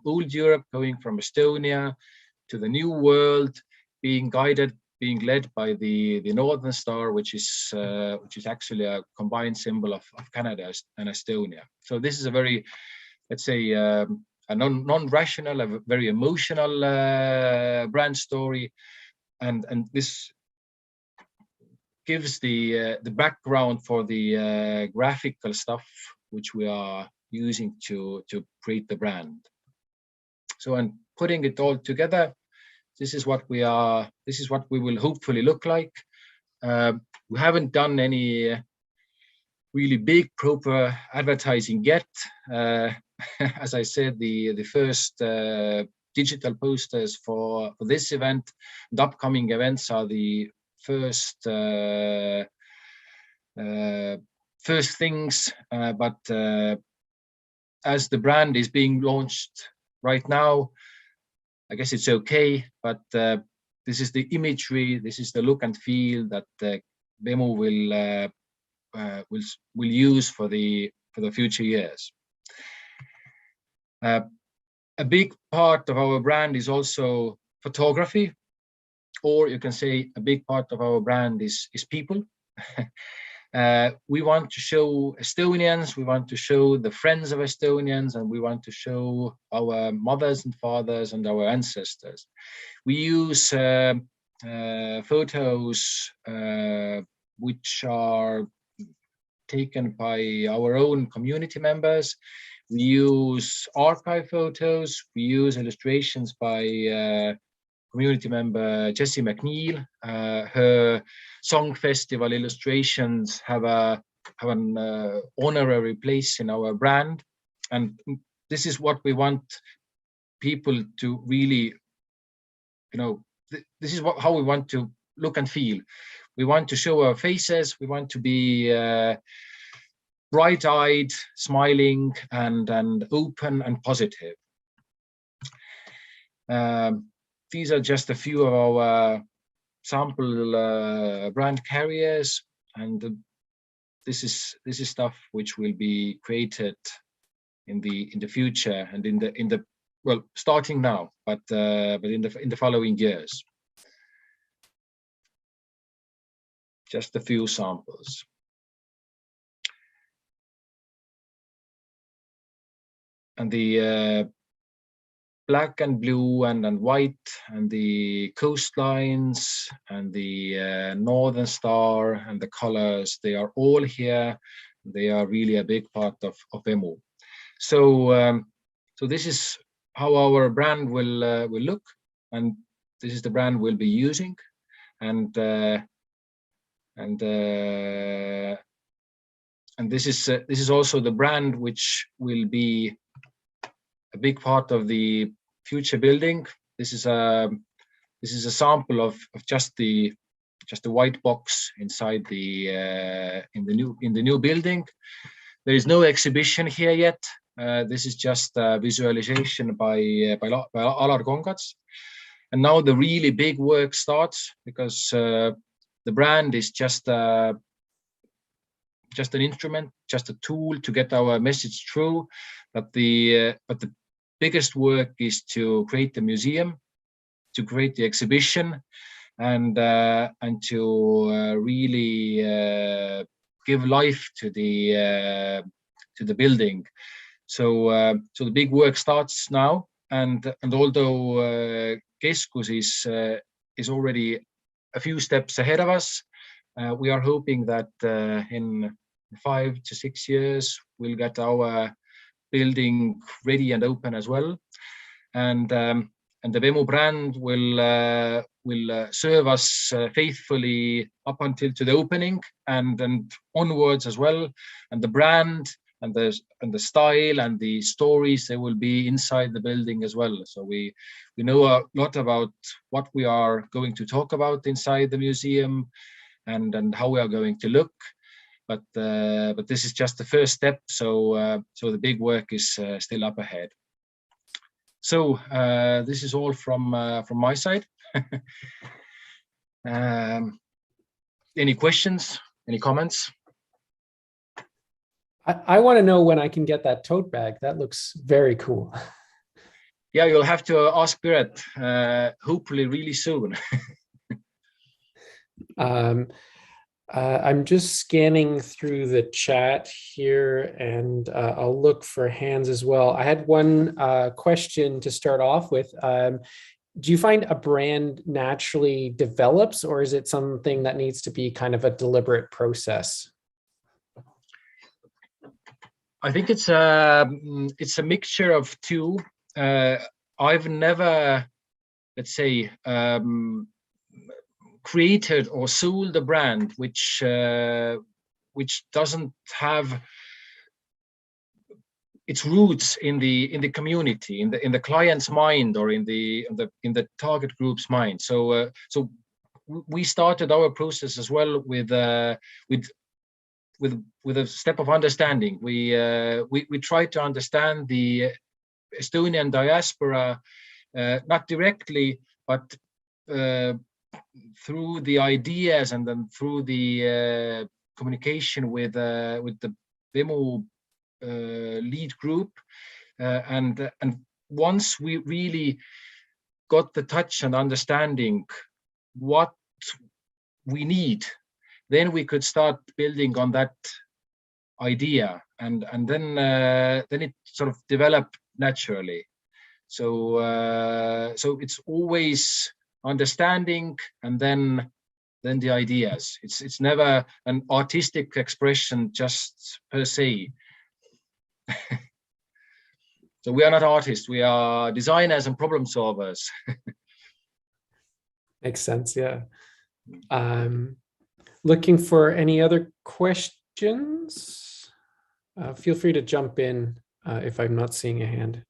old Europe, going from Estonia to the new world, being guided, being led by the Northern Star, which is actually a combined symbol of Canada and Estonia. So this is a very, let's say, a non-rational, a very emotional brand story, and this gives the background for the graphical stuff which we are using to create the brand. So, and putting it all together, this is what we are. This is what we will hopefully look like. We haven't done any really big proper advertising yet. As I said, the first digital posters for this event and upcoming events are the first things, but as the brand is being launched right now, I guess it's okay, but this is the imagery, this is the look and feel that Vemmo will use for the future years. A big part of our brand is also photography, or you can say a big part of our brand is people. We want to show Estonians, we want to show the friends of Estonians, and we want to show our mothers and fathers and our ancestors. We use photos which are taken by our own community members. We use archive photos, we use illustrations by community member Jessie McNeil. Her song festival illustrations have an honorary place in our brand, and this is what we want people to really, this is how we want to look and feel. We want to show our faces, we want to be bright-eyed, smiling, and open and positive. These are just a few of our sample brand carriers, and this is stuff which will be created in the future and in the well, starting now, but in the following years. Just a few samples. And the black and blue and white and the coastlines and the northern star and the colors, they are all here. They are really a big part of Vemmo. So so this is how our brand will look, and this is the brand we'll be using, and this is also the brand which will be a big part of the future building. This is a sample of just the white box inside the in the new building. There is no exhibition here yet. This is just a visualization by Alar Kongats, and now the really big work starts, because the brand is just an instrument, just a tool to get our message through. But the biggest work is to create the museum, to create the exhibition, and to really give life to the building. So the big work starts now, and although KESKUS is already a few steps ahead of us, we are hoping that in 5 to 6 years we'll get our building ready and open as well, and the Vemmo brand will serve us faithfully up until to the opening and onwards as well. And the brand and the style and the stories, they will be inside the building as well. So we know a lot about what we are going to talk about inside the museum and how we are going to look. But this is just the first step. So so the big work is still up ahead. So this is all from my side. Any questions? Any comments? I want to know when I can get that tote bag. That looks very cool. Yeah, you'll have to ask Piret, hopefully really soon. I'm just scanning through the chat here, and I'll look for hands as well. I had one question to start off with. do you find a brand naturally develops, or is it something that needs to be kind of a deliberate process? I think it's a mixture of two. I've never, let's say, created or sold a brand which doesn't have its roots in the community, in the client's mind, or in the target group's mind. So we started our process as well with a step of understanding. We tried to understand the Estonian diaspora, not directly, but through the ideas, and then through the communication with the Vemmo lead group, and once we really got the touch and understanding what we need, then we could start building on that idea, and then it sort of developed naturally. So it's always understanding, and then the ideas. It's never an artistic expression just per se. So we are not artists, we are designers and problem solvers. Makes sense, yeah. Looking for any other questions? Feel free to jump in if I'm not seeing a hand.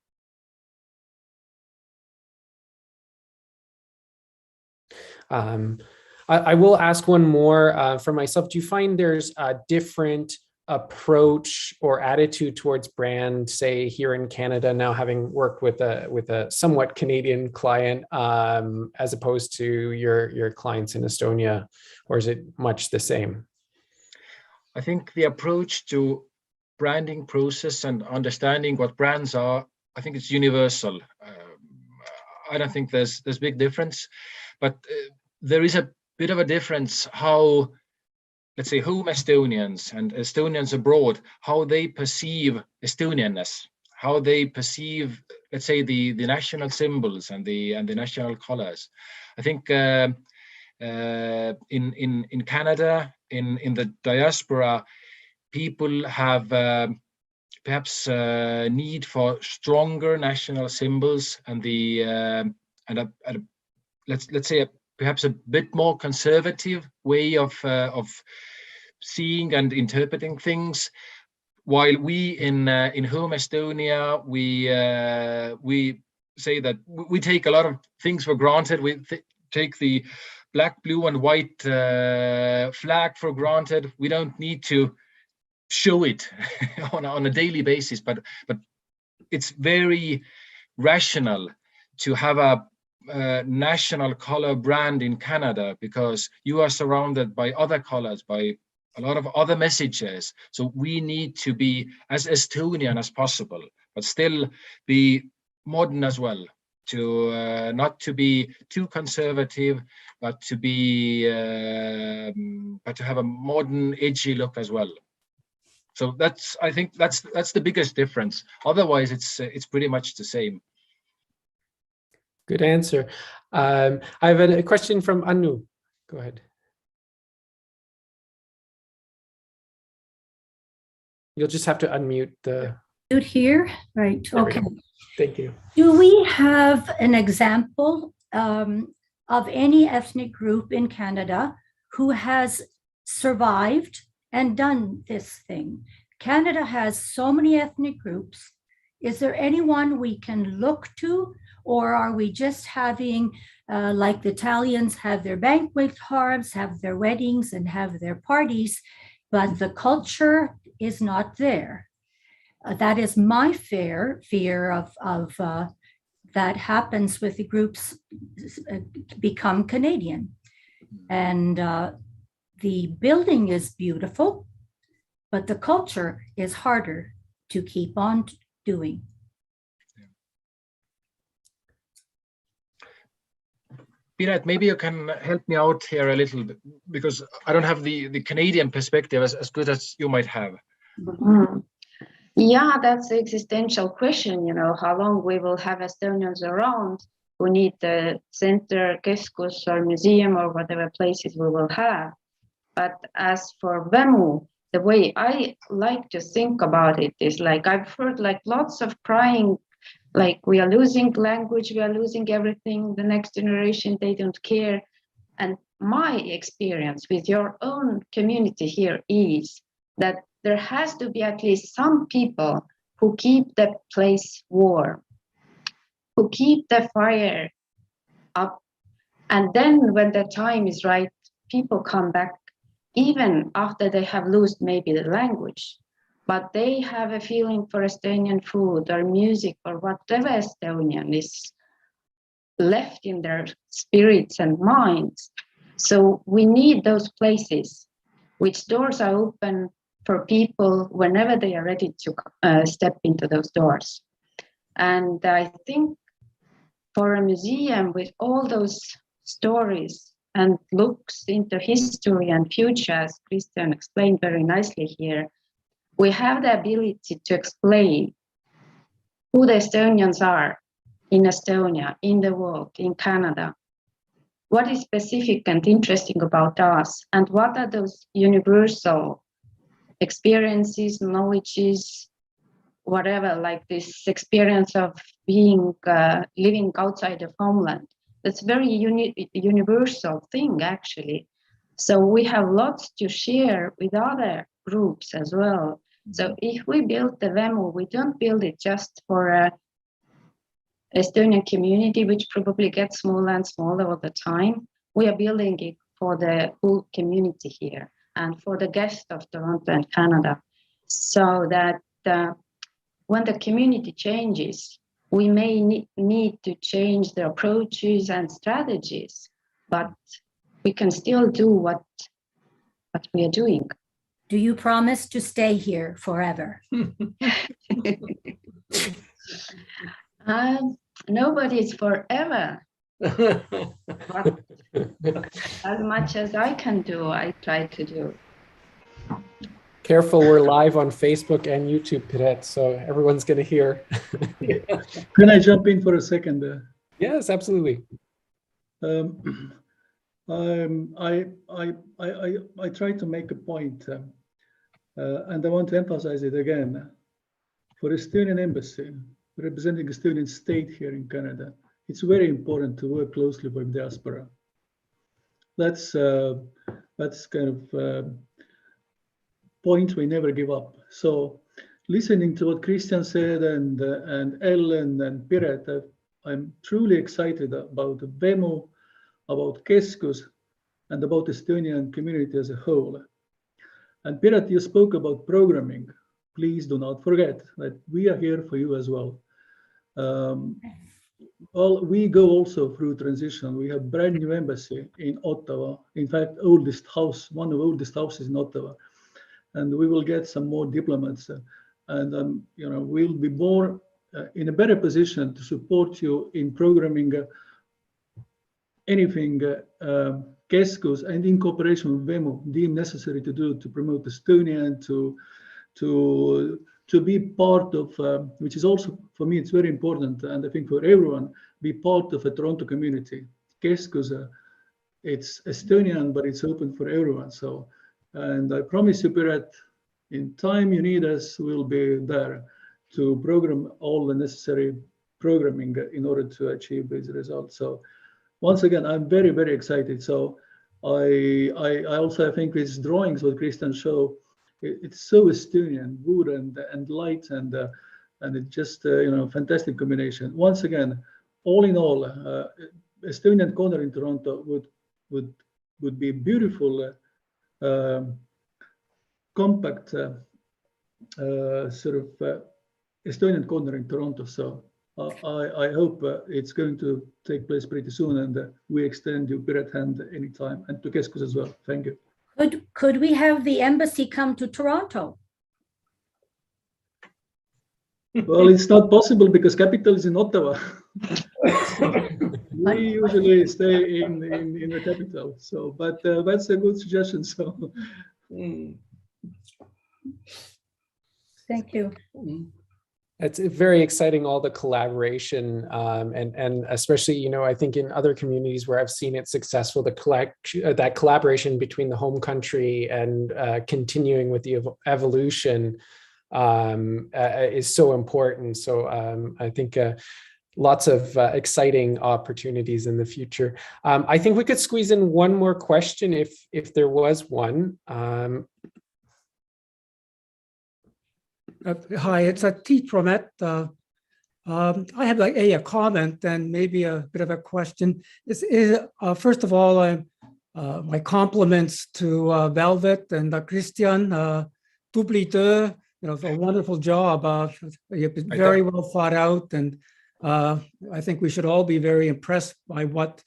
I will ask one more for myself. Do you find there's a different approach or attitude towards brand, say here in Canada, now having worked with a somewhat Canadian client, as opposed to your clients in Estonia, or is it much the same? I think the approach to branding process and understanding what brands are, I think it's universal. I don't think there's big difference, but there is a bit of a difference how, let's say, home Estonians and Estonians abroad, how they perceive Estonianness, how they perceive, let's say, the national symbols and the national colors. I think in Canada, in the diaspora, people have perhaps need for stronger national symbols, and let's say perhaps a bit more conservative way of seeing and interpreting things, while we in home Estonia, we say that we take a lot of things for granted. We take the black, blue, and white flag for granted. We don't need to show it on a daily basis, but it's very rational to have a national color brand in Canada, because you are surrounded by other colors, by a lot of other messages. So we need to be as Estonian as possible, but still be modern as well, to not to be too conservative, but to be but to have a modern, edgy look as well. So I think that's the biggest difference. Otherwise, it's pretty much the same. Good answer. I have a question from Anu. Go ahead. You'll just have to unmute the... Mute here, right, okay. Thank you. Do we have an example of any ethnic group in Canada who has survived and done this thing? Canada has so many ethnic groups. Is there anyone we can look to, or are we just having, like the Italians have their banquet halls, have their weddings and have their parties, but the culture is not there? That is my fear of that happens with the groups become Canadian. And the building is beautiful, but the culture is harder to keep on doing. Piret, maybe you can help me out here a little bit, because I don't have the Canadian perspective as good as you might have. Mm-hmm. Yeah, that's the existential question, how long we will have Estonians around. who need the center, KESKUS or museum or whatever places we will have. But as for VEMU, the way I like to think about it is like I've heard like lots of crying, like we are losing language, we are losing everything, the next generation, they don't care. And my experience with your own community here is that there has to be at least some people who keep the place warm, who keep the fire up. And then when the time is right, people come back, even after they have lost maybe the language, but they have a feeling for Estonian food or music or whatever Estonian is left in their spirits and minds. So we need those places which doors are open for people whenever they are ready to step into those doors. And I think for a museum with all those stories and looks into history and future, as Kristian explained very nicely here, we have the ability to explain who the Estonians are in Estonia, in the world, in Canada. What is specific and interesting about us, and what are those universal experiences, knowledges, whatever, like this experience of being, living outside of homeland. That's very universal thing, actually. So we have lots to share with other groups as well. So if we build the Vemmo, we don't build it just for a Estonian community, which probably gets smaller and smaller all the time. We are building it for the whole community here and for the guests of Toronto and Canada, so that when the community changes, we may need to change the approaches and strategies, but we can still do what we are doing. Do you promise to stay here forever? Nobody's forever. But as much as I can do, I try to do. Careful, we're live on Facebook and YouTube, Piret, so everyone's going to hear. Can I jump in for a second? Yes, absolutely. I try to make a point, and I want to emphasize it again. For Estonian embassy, representing Estonian state here in Canada, it's very important to work closely with diaspora. That's kind of point we never give up. So listening to what Kristian said and Ellen and Piret, I'm truly excited about the Vemmo, about KESKUS, and about Estonian community as a whole. And Piret, you spoke about programming. Please do not forget that we are here for you as well. Well, we go also through transition. We have brand new embassy in Ottawa. In fact, oldest house, one of the oldest houses in Ottawa. And we will get some more diplomats, and we'll be more in a better position to support you in programming anything KESKUS and in cooperation with Vemmo deem necessary to do to promote Estonia and to be part of, which is also for me it's very important, and I think for everyone, be part of a Toronto community. KESKUS, it's Estonian, but it's open for everyone. So. And I promise you, Piret, in time you need us, we'll be there to program all the necessary programming in order to achieve these results. So once again, I'm very, very excited. So I also think these drawings what Kristian showed, it's so Estonian, wood and light, and it's just fantastic combination. Once again, all in all, Estonian corner in Toronto would be beautiful. Compact sort of Estonian corner in Toronto. So I hope it's going to take place pretty soon, and we extend your Piret hand anytime, and to KESKUS as well. Thank you. Could we have the embassy come to Toronto? Well, it's not possible because capital is in Ottawa. We usually stay in the capital. So, but that's a good suggestion. So. Thank you. It's very exciting, all the collaboration, and especially, I think in other communities where I've seen it successful, that collaboration between the home country and continuing with the evolution is so important. So I think lots of exciting opportunities in the future. I think we could squeeze in one more question if there was one. Hi, it's a T. Promet. I have a comment and maybe a bit of a question. First of all, my compliments to Velvet and Kristian. Double it's a wonderful job. You've been very well thought out, and I think we should all be very impressed by what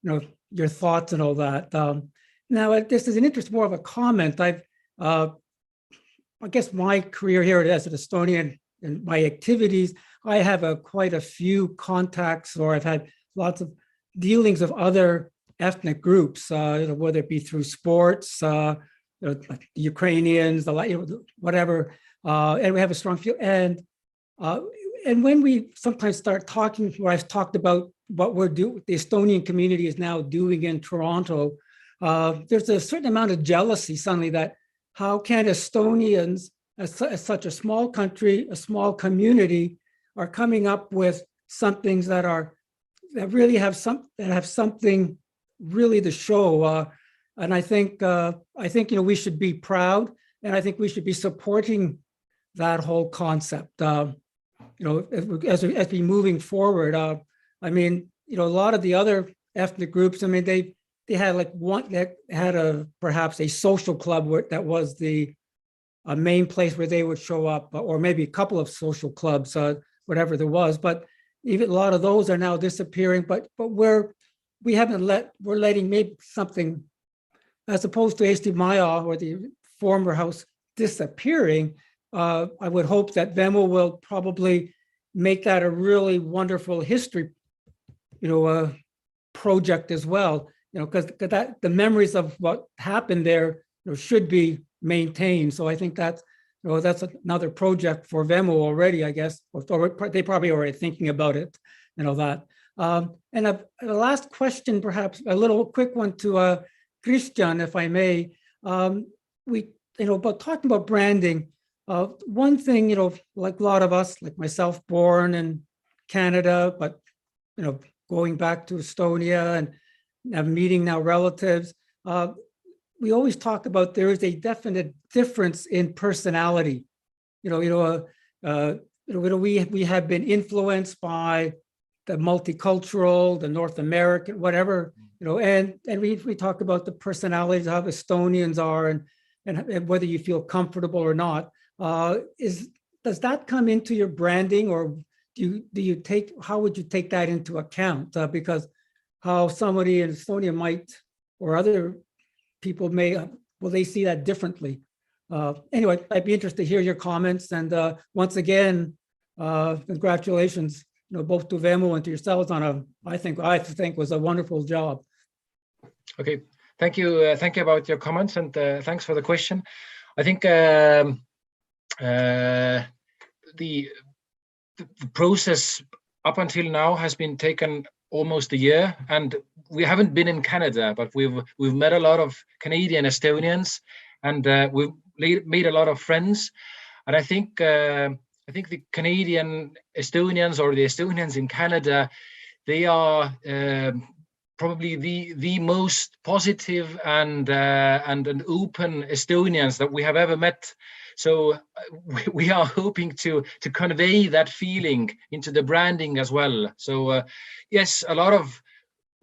your thoughts and all that. Now, this is an interest, more of a comment. I guess my career here as an Estonian and my activities, I have quite a few contacts, or I've had lots of dealings of other ethnic groups, whether it be through sports, like the Ukrainians, whatever, and we have a strong feel. And when we sometimes start talking, where I've talked about what the Estonian community is now doing in Toronto, there's a certain amount of jealousy suddenly that how can Estonians, as such a small country, a small community, are coming up with some things that really have something really to show. And I think we should be proud, and I think we should be supporting that whole concept. As we moving forward. I mean, a lot of the other ethnic groups, I mean, they had perhaps a social club that was the main place where they would show up, or maybe a couple of social clubs, whatever there was. But even a lot of those are now disappearing. But we're letting maybe something, as opposed to Eesti Maja or the former house disappearing. I would hope that Vemmo will probably make that a really wonderful history, project as well. Because the memories of what happened there should be maintained. So I think that's another project for Vemmo already, I guess. Or they probably already thinking about it and all that. And a last question, perhaps a little quick one to Kristian, if I may. About talking about branding. One thing, like a lot of us, like myself, born in Canada, but going back to Estonia and meeting now relatives, we always talk about there is a definite difference in personality. We have been influenced by the multicultural, the North American, whatever, and we talk about the personalities of how Estonians are, and whether you feel comfortable or not. Does that come into your branding, or how would you take that into account? Because how somebody in Estonia might, or other people will they see that differently? Anyway, I'd be interested to hear your comments. And once again, congratulations, both to Vemmo and to yourselves on I think was a wonderful job. Okay, thank you. Thank you about your comments, and thanks for the question. I think the process up until now has been taken almost a year, and we haven't been in Canada, but we've met a lot of Canadian Estonians, and we've made a lot of friends. And I think the Canadian Estonians, or the Estonians in Canada, they are probably the most positive and open Estonians that we have ever met. So we are hoping to convey that feeling into the branding as well. So yes, a lot of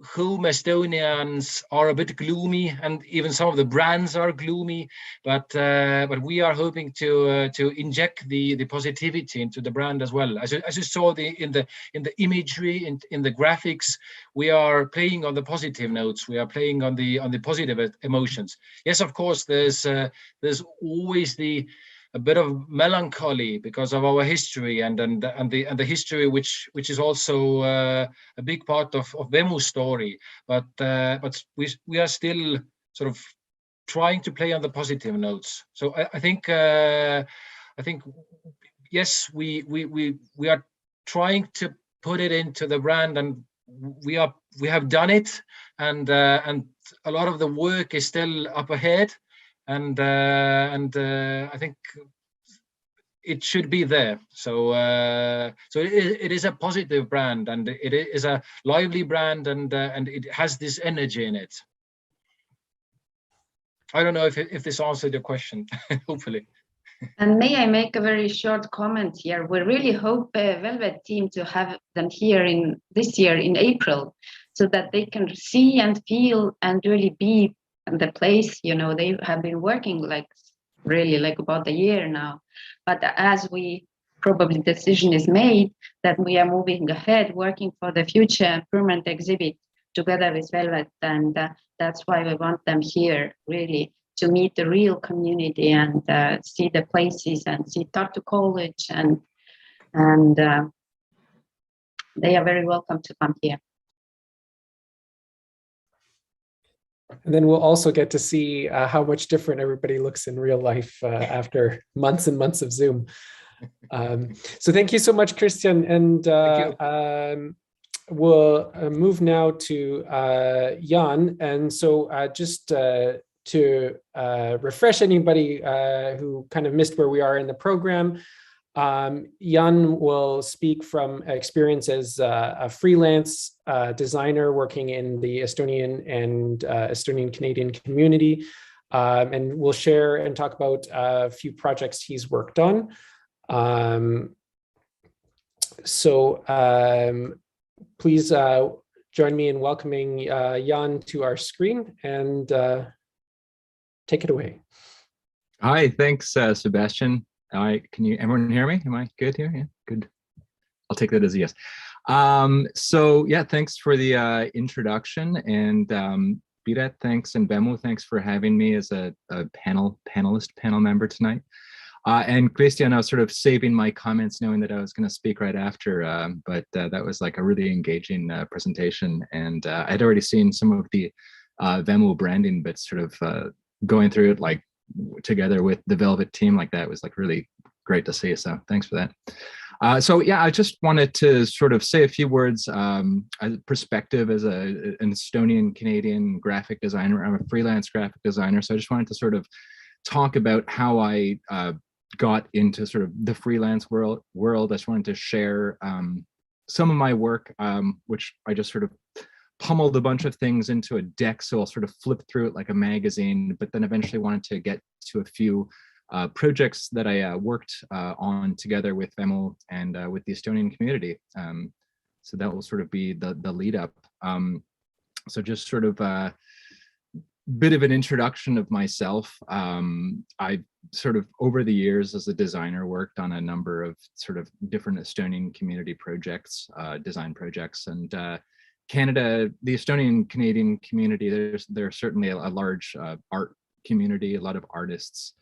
home Estonians are a bit gloomy, and even some of the brands are gloomy. But we are hoping to inject the positivity into the brand as well. As you saw in the imagery, in the graphics, we are playing on the positive notes. We are playing on the positive emotions. Yes, of course, there's always a bit of melancholy because of our history and the history which is also a big part of Vemmu's story. But we are still sort of trying to play on the positive notes. So I think yes, we are trying to put it into the brand, and we have done it, and a lot of the work is still up ahead, and I think it should be there. So it is a positive brand, and it is a lively brand, and it has this energy in it. I don't know if this answered your question. Hopefully. And may I make a very short comment here? We really hope Velvet team to have them here in this year in April, so that they can see and feel and really be the place. You know, they have been working really about a year now, but as we probably decision is made that we are moving ahead, working for the future permanent exhibit together with Velvet, and that's why we want them here really, to meet the real community and see the places and see Tartu College, and they are very welcome to come here. And then we'll also get to see how much different everybody looks in real life after months and months of Zoom. So thank you so much, Kristian. And we'll move now to Jaan. And so just to refresh anybody who kind of missed where we are in the program, Jaan will speak from experience as a freelance designer working in the Estonian and Estonian Canadian community, and we'll share and talk about a few projects he's worked on. Please join me in welcoming Jaan to our screen, and take it away. Hi, thanks, Sebastian. Everyone hear me? Am I good here? Yeah, good. I'll take that as a yes. So yeah, thanks for the introduction, and Piret, thanks, and Vemmo, thanks for having me as a panel member tonight. And Kristian, I was sort of saving my comments knowing that I was going to speak right after, but that was like a really engaging presentation, and I'd already seen some of the Vemmo branding, but sort of going through it like together with the Velvet team like that was like really great to see. So thanks for that. So yeah, I just wanted to sort of say a few words as a perspective as an Estonian Canadian graphic designer. I'm a freelance graphic designer, so I just wanted to sort of talk about how I got into sort of the freelance world. I just wanted to share some of my work, which I just sort of pummeled a bunch of things into a deck, so I'll sort of flip through it like a magazine, but then eventually wanted to get to a few projects that I worked on together with Vemmo and with the Estonian community. So that will sort of be the lead up. So just sort of a bit of an introduction of myself. I sort of over the years as a designer worked on a number of sort of different Estonian community projects, design projects, and Canada, the Estonian Canadian community, there's certainly a large art community, a lot of artists,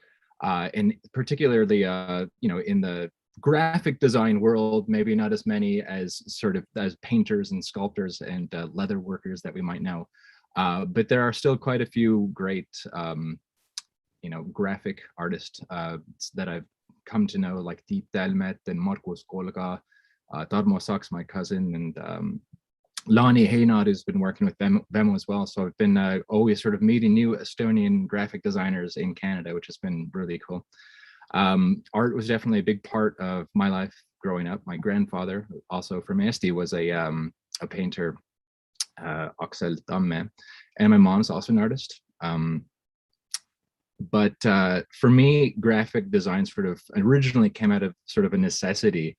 and particularly you know, in the graphic design world, maybe not as many as sort of as painters and sculptors and leather workers that we might know, but there are still quite a few great you know, graphic artists that I've come to know, like Tiit Talmet and Markus Kolga, Tarmo Saks, my cousin, and Lani Heinad, who's been working with Vemmo as well. So I've been always sort of meeting new Estonian graphic designers in Canada, which has been really cool. Art was definitely a big part of my life growing up. My grandfather, also from Eesti, was a painter, Aksel Tamme, and my mom's also an artist. But for me, graphic design sort of originally came out of sort of a necessity,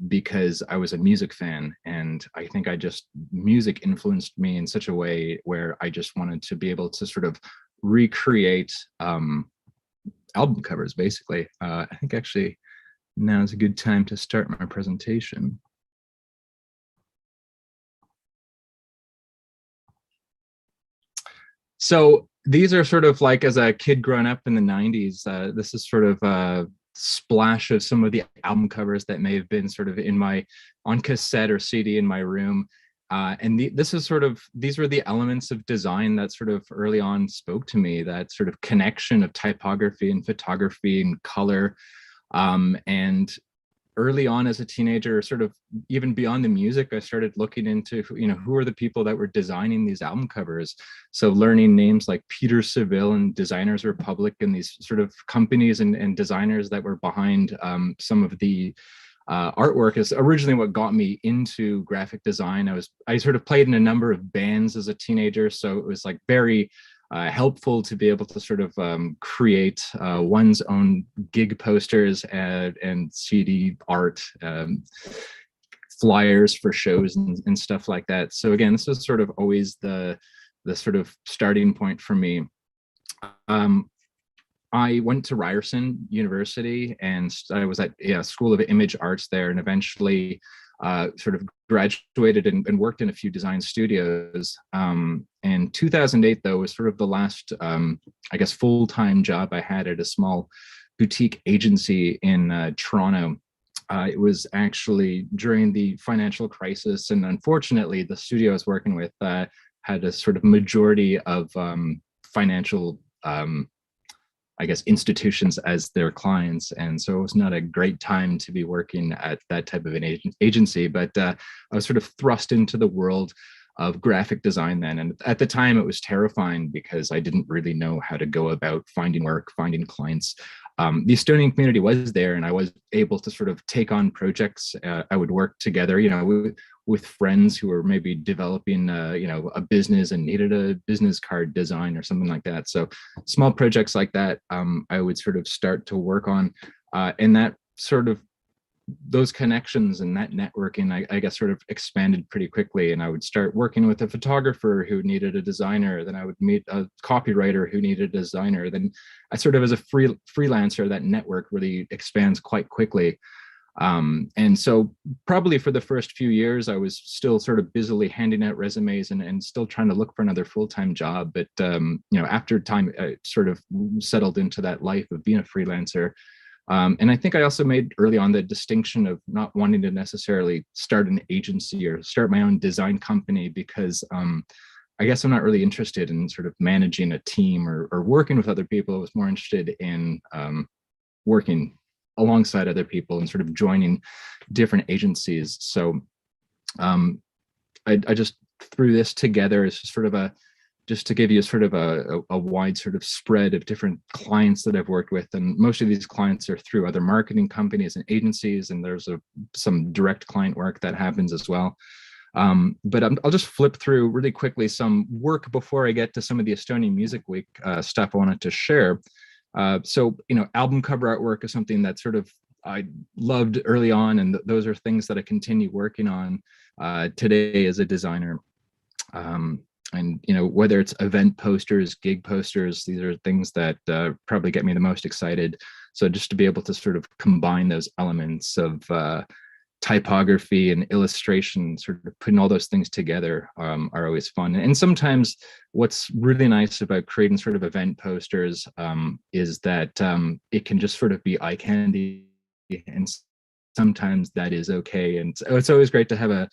because I was a music fan, and I think music influenced me in such a way where I just wanted to be able to sort of recreate album covers, basically. I think actually now is a good time to start my presentation. So these are sort of like, as a kid growing up in the 90s, this is sort of a splash of some of the album covers that may have been sort of on cassette or CD in my room. And these were the elements of design that sort of early on spoke to me, that sort of connection of typography and photography and color. And early on as a teenager, sort of even beyond the music, I started looking into, who are the people that were designing these album covers. So learning names like Peter Seville and Designers Republic and these sort of companies and designers that were behind some of the artwork is originally what got me into graphic design. I sort of played in a number of bands as a teenager, so it was like very helpful to be able to sort of create one's own gig posters and CD art, flyers for shows and stuff like that. So again, this was sort of always the sort of starting point for me. I went to Ryerson University and I was at School of Image Arts there, and eventually sort of graduated and worked in a few design studios. And 2008, though, was sort of the last, I guess, full-time job I had at a small boutique agency in Toronto. It was actually during the financial crisis, and unfortunately, the studio I was working with had a sort of majority of financial I guess, institutions as their clients. And so it was not a great time to be working at that type of an agency, but I was sort of thrust into the world of graphic design then. And at the time it was terrifying because I didn't really know how to go about finding work, finding clients. The Estonian community was there and I was able to sort of take on projects. I would work together, with friends who were maybe developing, a business and needed a business card design or something like that. So small projects like that, I would sort of start to work on, and that sort of, those connections and that networking, I guess, sort of expanded pretty quickly. And I would start working with a photographer who needed a designer. Then I would meet a copywriter who needed a designer. Then I sort of, as a freelancer, that network really expands quite quickly. And so probably for the first few years, I was still sort of busily handing out resumes and still trying to look for another full-time job. But, after time, I sort of settled into that life of being a freelancer. And I think I also made early on the distinction of not wanting to necessarily start an agency or start my own design company because I guess I'm not really interested in sort of managing a team or working with other people. I was more interested in working alongside other people and sort of joining different agencies. So I just threw this together as sort of just to give you sort of a wide sort of spread of different clients that I've worked with. And most of these clients are through other marketing companies and agencies, and there's some direct client work that happens as well. But I'll just flip through really quickly some work before I get to some of the Estonian Music Week stuff I wanted to share. So, album cover artwork is something that sort of I loved early on, and those are things that I continue working on today as a designer. And, whether it's event posters, gig posters, these are things that probably get me the most excited. So just to be able to sort of combine those elements of typography and illustration, sort of putting all those things together are always fun. And sometimes what's really nice about creating sort of event posters is that it can just sort of be eye candy, and sometimes that is okay. And so it's always great to have a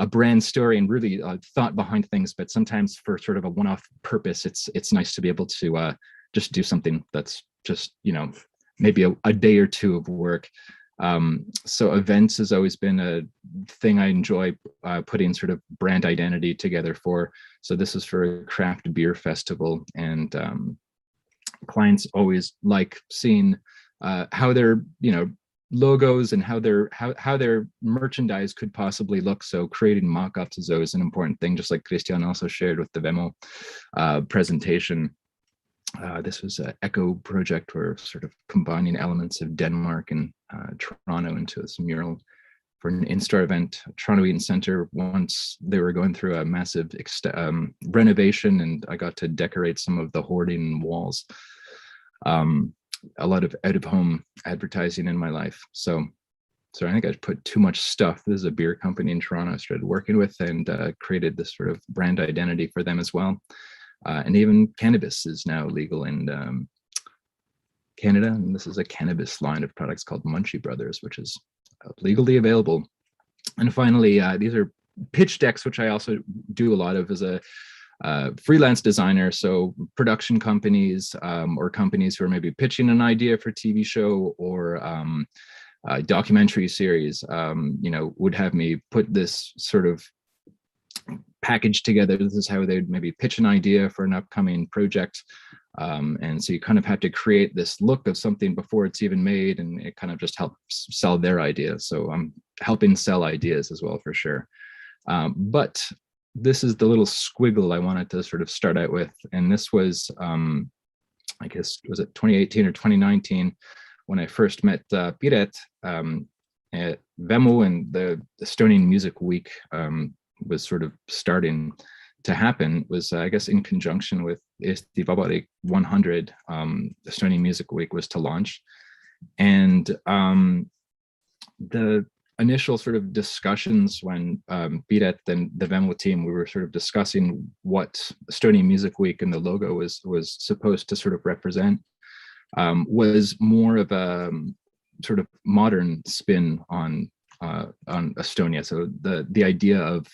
brand story and really thought behind things, but sometimes for sort of a one-off purpose, it's nice to be able to just do something that's just, maybe a day or two of work. So events has always been a thing I enjoy putting sort of brand identity together for. So this is for a craft beer festival, and clients always like seeing how their logos and how their merchandise could possibly look. So creating mock-ups is always an important thing, just like Kristian also shared with the Vemmo presentation. This was an echo project where sort of combining elements of Denmark and Toronto into this mural for an in-store event. Toronto Eaton Centre, once they were going through a massive renovation, and I got to decorate some of the hoarding walls. A lot of out-of-home advertising in my life. So I think I put too much stuff. This is a beer company in Toronto I started working with, and created this sort of brand identity for them as well. And even cannabis is now legal in Canada, and this is a cannabis line of products called Munchie Brothers, which is legally available. And finally, these are pitch decks, which I also do a lot of as a freelance designer, so production companies or companies who are maybe pitching an idea for TV show or documentary series, would have me put this sort of package together. This is how they'd maybe pitch an idea for an upcoming project. And so you kind of have to create this look of something before it's even made, and it kind of just helps sell their idea. So I'm helping sell ideas as well, for sure. But this is the little squiggle I wanted to sort of start out with. And this was, I guess, was it 2018 or 2019 when I first met Piret at Vemmo, and the Estonian Music Week was sort of starting to happen. Was I guess in conjunction with Eesti Vabariik 100, Estonian Music Week was to launch, and the initial sort of discussions when Piret and the Vemmo team, we were sort of discussing what Estonian Music Week and the logo was supposed to sort of represent, was more of a sort of modern spin on Estonia. So the idea of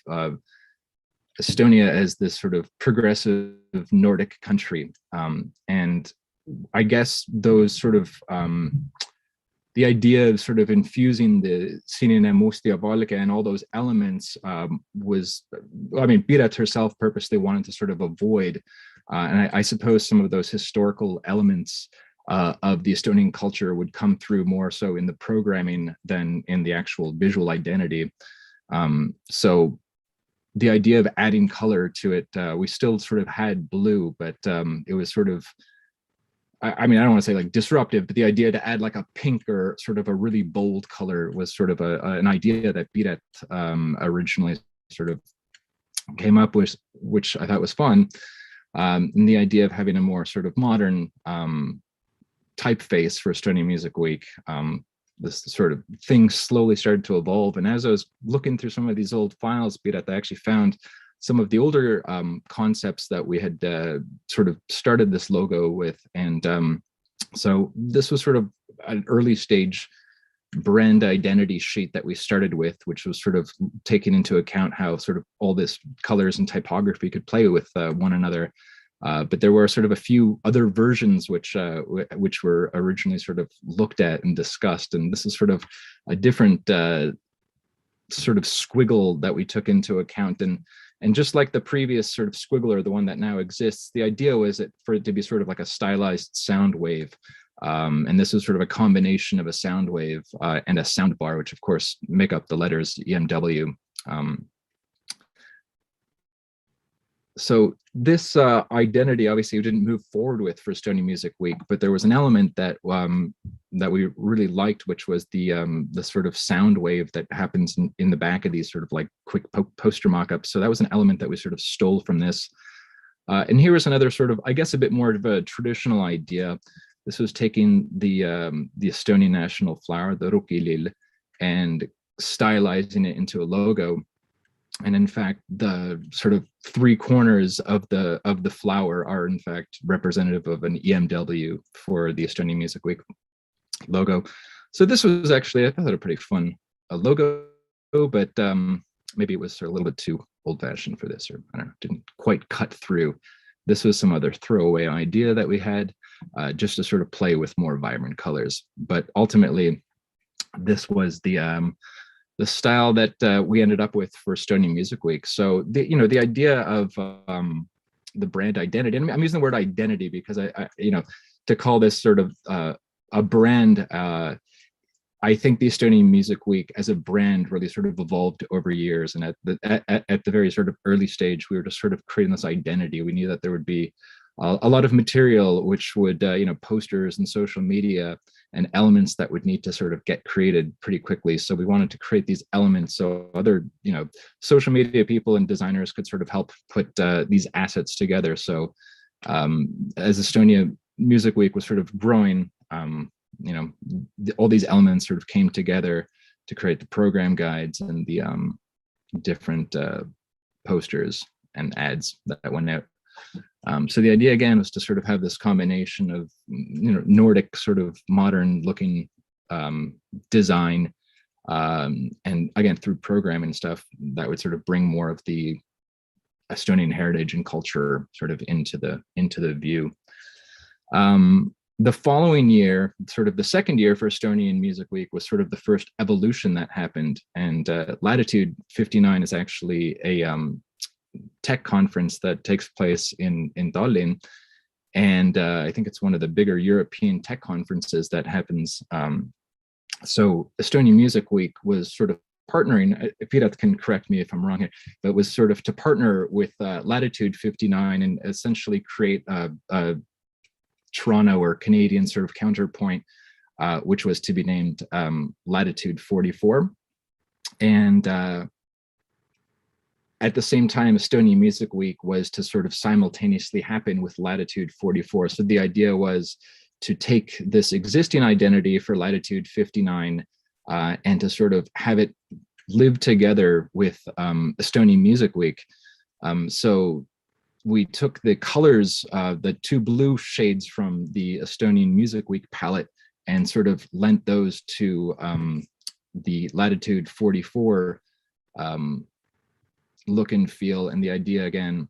Estonia as this sort of progressive Nordic country, and I guess those sort of the idea of sort of infusing the sinine musta ja valge and all those elements was, I mean, Piret herself purposely wanted to sort of avoid, and I suppose some of those historical elements of the Estonian culture would come through more so in the programming than in the actual visual identity. So the idea of adding color to it, we still sort of had blue, but it was sort of, I mean, I don't want to say like disruptive, but the idea to add like a pink or sort of a really bold color was sort of an idea that Piret originally sort of came up with, which I thought was fun. And the idea of having a more sort of modern typeface for Estonian Music Week, this sort of thing slowly started to evolve. And as I was looking through some of these old files, Piret, I actually found some of the older concepts that we had sort of started this logo with. And so this was sort of an early stage brand identity sheet that we started with, which was sort of taking into account how sort of all this colors and typography could play with one another. But there were sort of a few other versions which were originally sort of looked at and discussed. And this is sort of a different sort of squiggle that we took into account. And just like the previous sort of squiggler, the one that now exists, the idea was for it to be sort of like a stylized sound wave. And this is sort of a combination of a sound wave and a sound bar, which of course make up the letters EMW. So this identity obviously didn't move forward with for Estonian Music Week, but there was an element that that we really liked, which was the sort of sound wave that happens in the back of these sort of like quick poster mock-ups. So that was an element that we sort of stole from this. And here was another sort of, I guess, a bit more of a traditional idea. This was taking the Estonian national flower, the rukilill, and stylizing it into a logo. And in fact, the sort of three corners of the flower are in fact representative of an EMW for the Estonian Music Week logo. So this was actually, I thought, a pretty fun logo, but maybe it was sort of a little bit too old-fashioned for this, or I don't know, didn't quite cut through. This was some other throwaway idea that we had, just to sort of play with more vibrant colors. But ultimately, this was the style that we ended up with for Estonian Music Week. So the idea of the brand identity, and I'm using the word identity because I to call this sort of a brand, I think the Estonian Music Week as a brand really sort of evolved over years. And at the very sort of early stage, we were just sort of creating this identity. We knew that there would be a lot of material, which would, posters and social media and elements that would need to sort of get created pretty quickly. So we wanted to create these elements so other, social media people and designers could sort of help put these assets together. So as Estonia Music Week was sort of growing, all these elements sort of came together to create the program guides and the different posters and ads that went out. So the idea again was to sort of have this combination of Nordic sort of modern looking design, and again through programming stuff that would sort of bring more of the Estonian heritage and culture sort of into the view. The following year, sort of the second year for Estonian Music Week, was sort of the first evolution that happened. And Latitude 59 is actually a tech conference that takes place in Tallinn. And I think it's one of the bigger European tech conferences that happens. So Estonian Music Week was sort of partnering, Piret can correct me if I'm wrong here, but was sort of to partner with Latitude 59 and essentially create a Toronto or Canadian sort of counterpoint, which was to be named Latitude 44. And at the same time, Estonian Music Week was to sort of simultaneously happen with Latitude 44. So the idea was to take this existing identity for Latitude 59 and to sort of have it live together with Estonian Music Week. So we took the colors, the two blue shades from the Estonian Music Week palette and sort of lent those to the Latitude 44 look and feel. And the idea again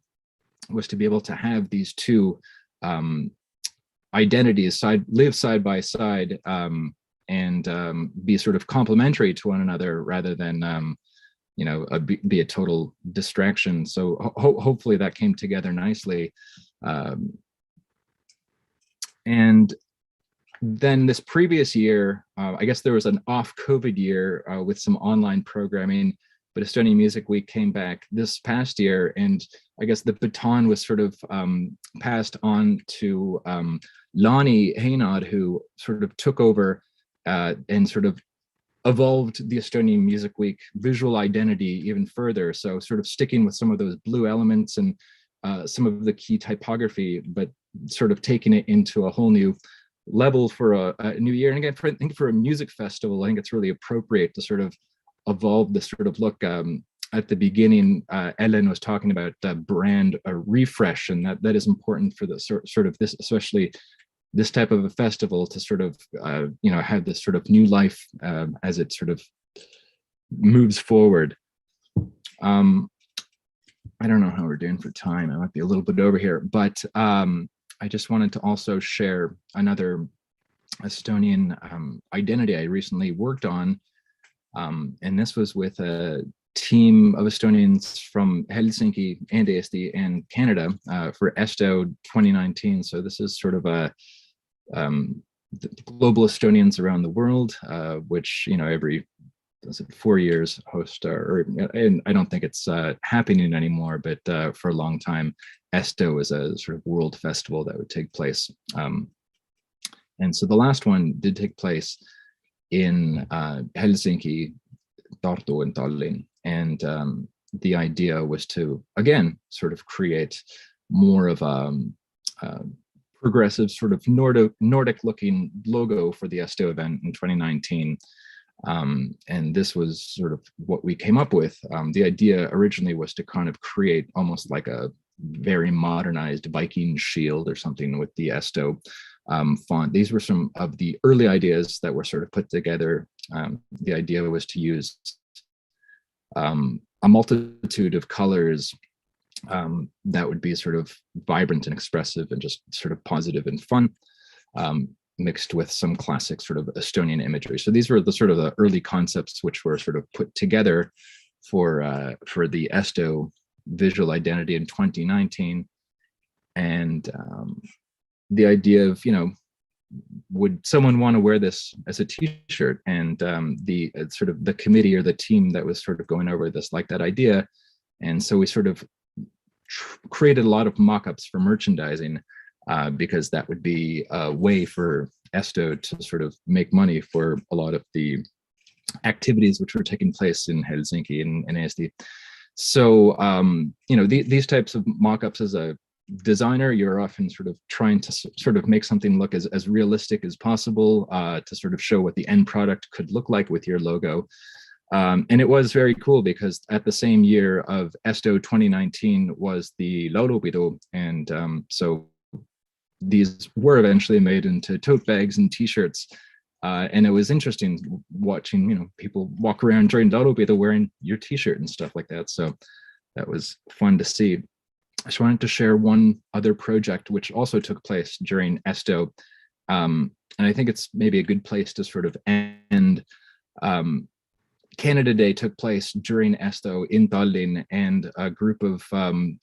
was to be able to have these two identities live side by side and be sort of complementary to one another rather than be a total distraction. So hopefully that came together nicely. And then this previous year, I guess there was an off COVID year with some online programming, but Estonian Music Week came back this past year, and I guess the baton was sort of passed on to Lani Heinad, who sort of took over and sort of evolved the Estonian Music Week visual identity even further. So sort of sticking with some of those blue elements and some of the key typography, but sort of taking it into a whole new level for a new year. And again, I think for a music festival, I think it's really appropriate to sort of evolve this sort of look. At the beginning, Ellen was talking about brand refresh, and that is important for the sort of this, especially this type of a festival, to sort of have this sort of new life as it sort of moves forward. I don't know how we're doing for time. I might be a little bit over here, but I just wanted to also share another Estonian identity I recently worked on. And this was with a team of Estonians from Helsinki and Eesti and Canada for Esto 2019. So this is sort of a the global Estonians around the world, which every 4 years host, and I don't think it's happening anymore, but for a long time, Esto is a sort of world festival that would take place. And so the last one did take place in Helsinki, Tartu, and Tallinn. And the idea was to, again, sort of create more of a progressive sort of Nordic looking logo for the Esto event in 2019. And this was sort of what we came up with. The idea originally was to kind of create almost like a very modernized Viking shield or something with the Esto font. These were some of the early ideas that were sort of put together. The idea was to use a multitude of colors that would be sort of vibrant and expressive and just sort of positive and fun, mixed with some classic sort of Estonian imagery. So these were the sort of the early concepts which were sort of put together for the Esto visual identity in 2019. And the idea of, would someone want to wear this as a t-shirt? And the sort of the committee or the team that was sort of going over this liked that idea. And so we sort of created a lot of mock-ups for merchandising because that would be a way for Esto to sort of make money for a lot of the activities which were taking place in Helsinki and Eesti. So, these types of mock-ups, as a designer, you're often sort of trying to sort of make something look as realistic as possible to sort of show what the end product could look like with your logo. And it was very cool because at the same year of Esto 2019 was the Laulupidu. And so these were eventually made into tote bags and t-shirts. And it was interesting watching, people walk around during Laulupidu wearing your t-shirt and stuff like that. So that was fun to see. just wanted to share one other project which also took place during Esto. And I think it's maybe a good place to sort of end. Canada Day took place during Esto in Tallinn, and a group of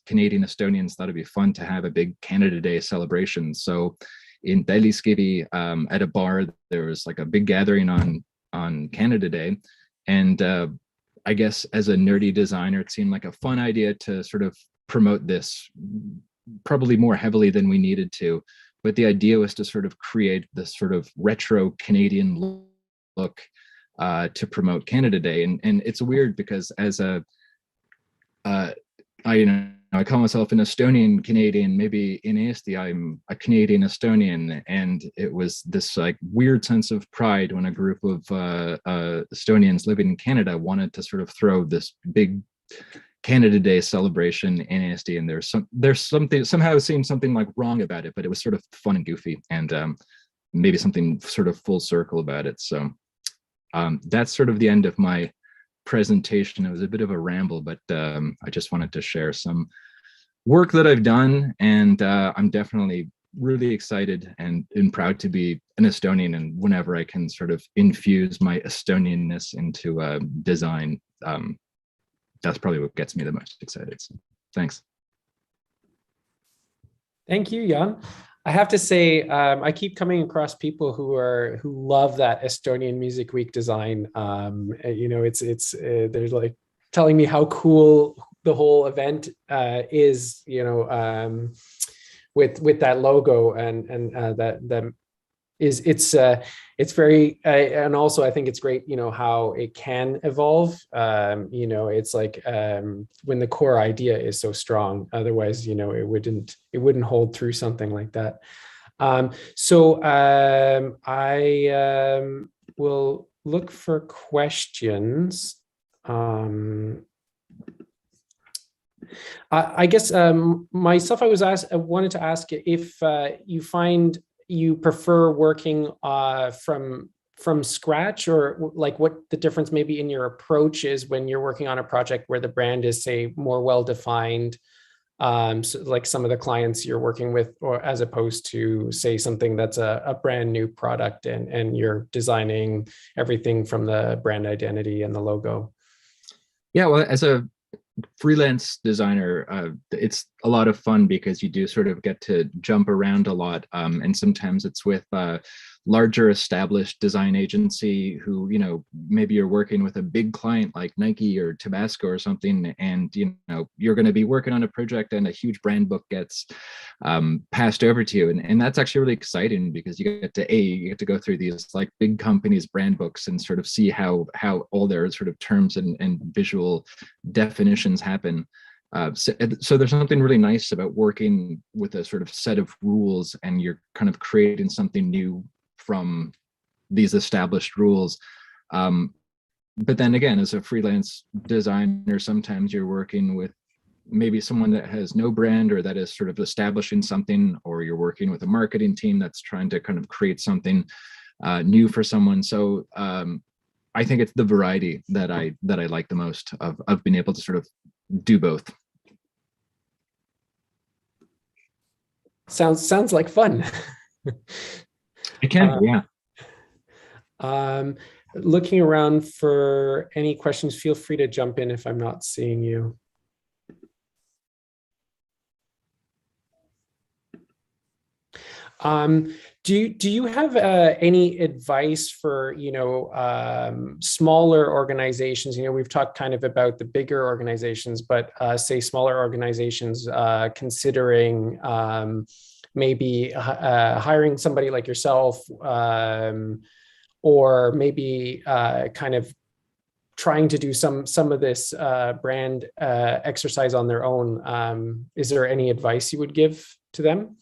Canadian Estonians thought it'd be fun to have a big Canada Day celebration. So in Telliskivi, at a bar, there was like a big gathering on Canada Day. And I guess as a nerdy designer, it seemed like a fun idea to sort of promote this probably more heavily than we needed to. But the idea was to sort of create this sort of retro Canadian look to promote Canada Day. And it's weird because as a, I call myself an Estonian Canadian, maybe in Eesti I'm a Canadian Estonian. And it was this like weird sense of pride when a group of Estonians living in Canada wanted to sort of throw this big Canada Day celebration in Eesti, and there's something somehow seemed something like wrong about it, but it was sort of fun and goofy, and maybe something sort of full circle about it. So that's sort of the end of my presentation. It was a bit of a ramble, but I just wanted to share some work that I've done, and I'm definitely really excited and proud to be an Estonian, and whenever I can sort of infuse my Estonianness into design, that's probably what gets me the most excited. So, thanks. Thank you, Jaan. I have to say, I keep coming across people who love that Estonian Music Week design. You know, they're like telling me how cool the whole event is. You know, with that logo and that it's very and also I think it's great, you know, how it can evolve. You know, it's like when the core idea is so strong, otherwise, you know, it wouldn't hold through something like that. So I will look for questions. I guess myself, I wanted to ask if you find you prefer working from scratch, or like what the difference maybe in your approach is when you're working on a project where the brand is, say, more well-defined, so like some of the clients you're working with, or as opposed to, say, something that's a brand new product and you're designing everything from the brand identity and the logo. Yeah, well, as a freelance designer, it's a lot of fun because you do sort of get to jump around a lot, and sometimes it's with larger established design agency who, you know, maybe you're working with a big client like Nike or Tabasco or something, and you know you're going to be working on a project and a huge brand book gets passed over to you, and that's actually really exciting because you get to go through these like big companies' brand books and sort of see how all their sort of terms and visual definitions happen. So there's something really nice about working with a sort of set of rules, and you're kind of creating something new from these established rules. But then again, as a freelance designer, sometimes you're working with maybe someone that has no brand or that is sort of establishing something, or you're working with a marketing team that's trying to kind of create something new for someone. So I think it's the variety that I like the most of being able to sort of do both. Sounds like fun. It can be, yeah. Looking around for any questions, feel free to jump in if I'm not seeing you. Do you have any advice for, you know, smaller organizations? You know, we've talked kind of about the bigger organizations, but say smaller organizations considering maybe hiring somebody like yourself, or maybe kind of trying to do some of this brand exercise on their own. Is there any advice you would give to them?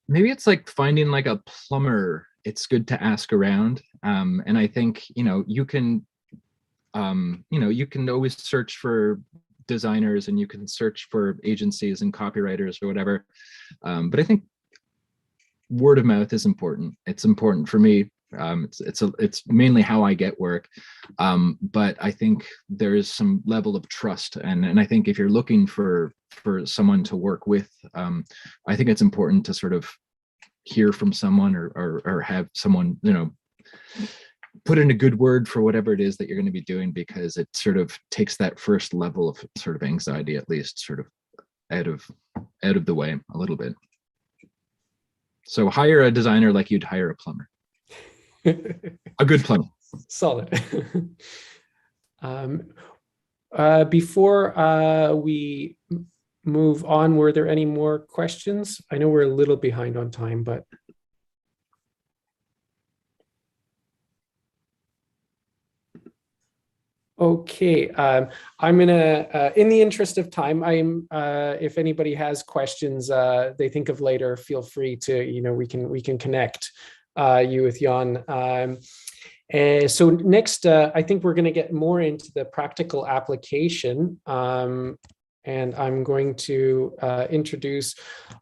Maybe it's like finding like a plumber. It's good to ask around. And I think, you know, you can always search for designers, and you can search for agencies and copywriters or whatever. But I think word of mouth is important. It's important for me It's mainly how I get work, but I think there is some level of trust, and I think if you're looking for someone to work with, I think it's important to sort of hear from someone or have someone, you know, put in a good word for whatever it is that you're going to be doing, because it sort of takes that first level of sort of anxiety, at least, sort of out of the way a little bit. So hire a designer like you'd hire a plumber. A good plumber. Solid. Before we move on, were there any more questions? I know we're a little behind on time, but. Okay, I'm gonna, in the interest of time, if anybody has questions they think of later, feel free to, you know, we can connect you with Jaan. So next, I think we're going to get more into the practical application, and I'm going to introduce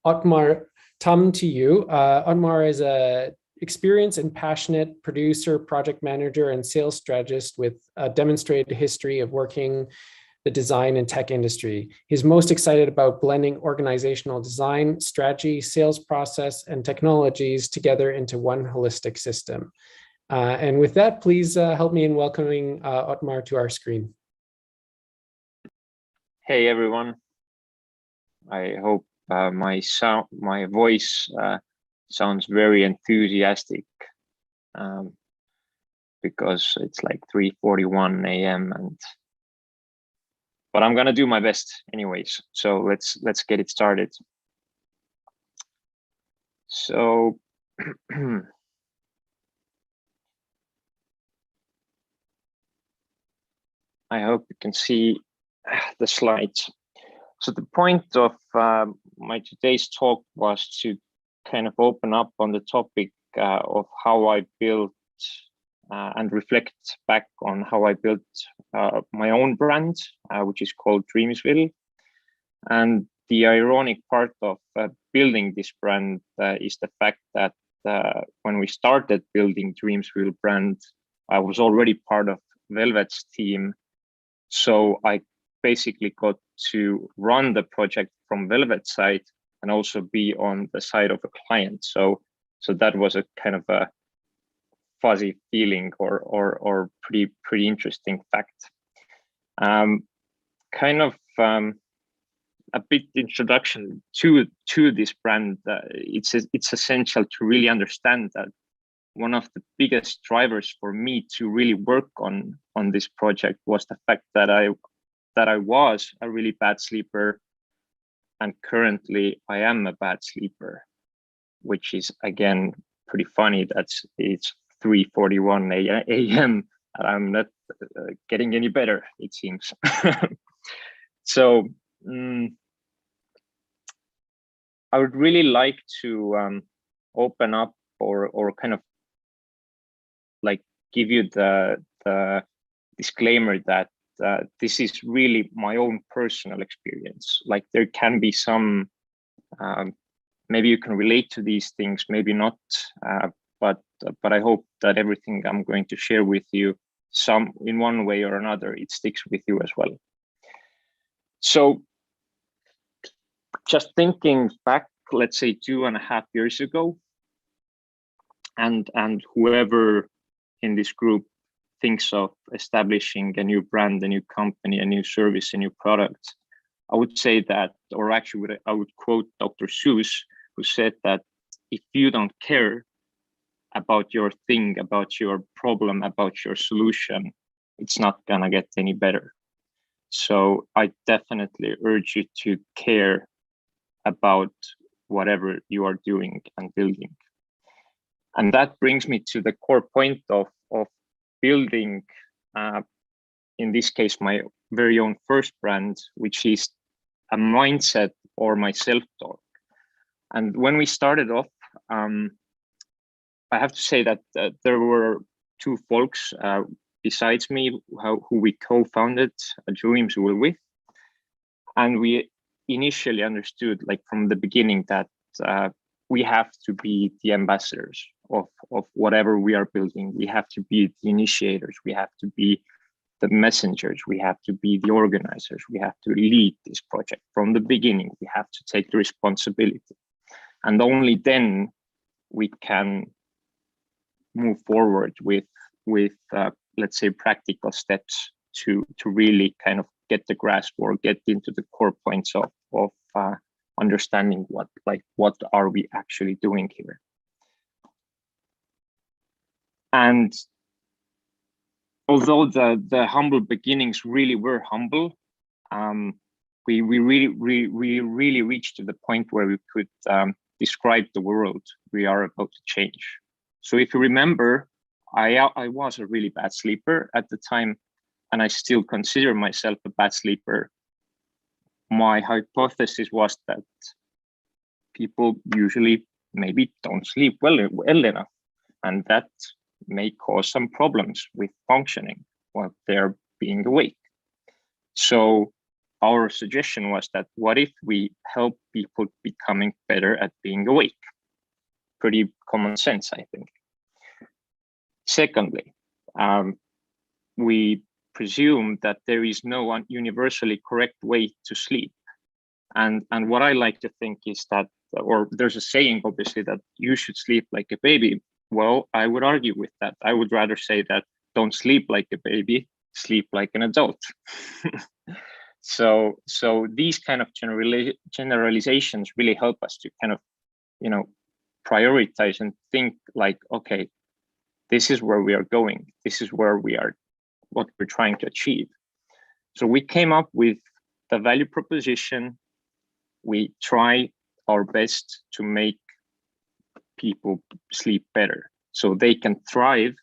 Ottomar Tamm to you. Ottomar is a experienced and passionate producer, project manager, and sales strategist with a demonstrated history of working the design and tech industry. He's most excited about blending organizational design, strategy, sales process, and technologies together into one holistic system. And with that, please help me in welcoming Ottomar to our screen. Hey everyone. I hope my voice sounds very enthusiastic, because it's like 3:41 a.m. but I'm gonna do my best anyways. So let's get it started. So I hope you can see the slides. So the point of my today's talk was to kind of open up on the topic of how I built and reflect back on how I built my own brand, which is called Dreamsville. And the ironic part of building this brand is the fact that when we started building Dreamsville brand, I was already part of Velvet's team. So I basically got to run the project from Velvet side and also be on the side of a client. So that was a kind of a fuzzy feeling or pretty interesting fact. Kind of a bit introduction to this brand. It's essential to really understand that one of the biggest drivers for me to really work on this project was the fact that I was a really bad sleeper, and currently I am a bad sleeper, which is again pretty funny. It's 3:41 a.m. and I'm not getting any better, it seems. So I would really like to open up or kind of like give you the disclaimer that this is really my own personal experience. Like there can be some, maybe you can relate to these things, maybe not, but I hope that everything I'm going to share with you, some in one way or another, it sticks with you as well. So just thinking back, let's say 2.5 years ago, and whoever in this group thinks of establishing a new brand, a new company, a new service, a new product, I would say that, or actually I would quote Dr. Seuss, who said that if you don't care about your thing, about your problem, about your solution, it's not gonna get any better. So I definitely urge you to care about whatever you are doing and building. And that brings me to the core point of building, in this case, my very own first brand, which is a mindset or my self-talk. And when we started off, I have to say that there were two folks besides me who we co-founded Dreamsville with. And we initially understood, like from the beginning, that we have to be the ambassadors of whatever we are building. We have to be the initiators. We have to be the messengers. We have to be the organizers. We have to lead this project from the beginning. We have to take the responsibility. And only then we can move forward with let's say, practical steps to really kind of get the grasp or get into the core points of understanding what are we actually doing here. And although the humble beginnings really were humble, we really reached to the point where we could describe the world we are about to change. So if you remember, I was a really bad sleeper at the time, and I still consider myself a bad sleeper. My hypothesis was that people usually maybe don't sleep well enough, and that may cause some problems with functioning while they're being awake. So our suggestion was that what if we help people becoming better at being awake? Pretty common sense, I think. Secondly, we presume that there is no universally correct way to sleep. And what I like to think is that, or there's a saying, obviously, that you should sleep like a baby. Well, I would argue with that. I would rather say that don't sleep like a baby, sleep like an adult. So these kind of generalizations really help us to kind of, prioritize and think like, okay, this is where we are going. This is where we are, what we're trying to achieve. So we came up with the value proposition. We try our best to make people sleep better so they can thrive,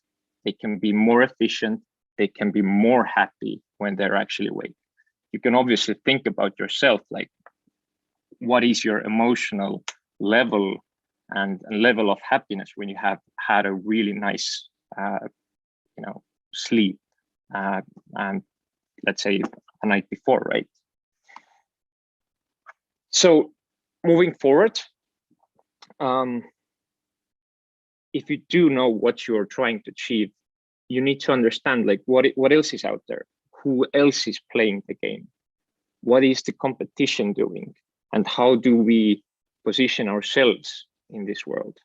they can be more efficient, they can be more happy when they're actually awake. You can obviously think about yourself, like what is your emotional level and level of happiness when you have had a really nice sleep and let's say a night before, right? So moving forward, if you do know what you're trying to achieve, you need to understand like what else is out there, who else is playing the game, what is the competition doing, and how do we position ourselves in this world.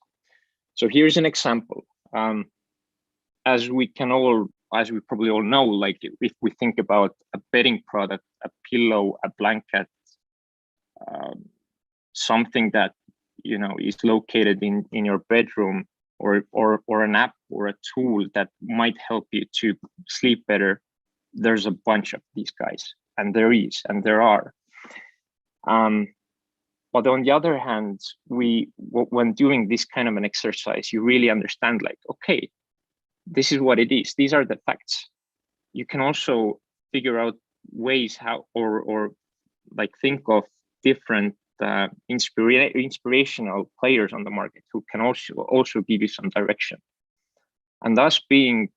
So here's an example. As we probably all know, like if we think about a bedding product, a pillow, a blanket, something that is located in your bedroom, or an app or a tool that might help you to sleep better, there's a bunch of these guys, and there are. But on the other hand, when doing this kind of an exercise, you really understand like, okay, this is what it is. These are the facts. You can also figure out ways how, or like think of different inspirational players on the market who can also give you some direction. And thus being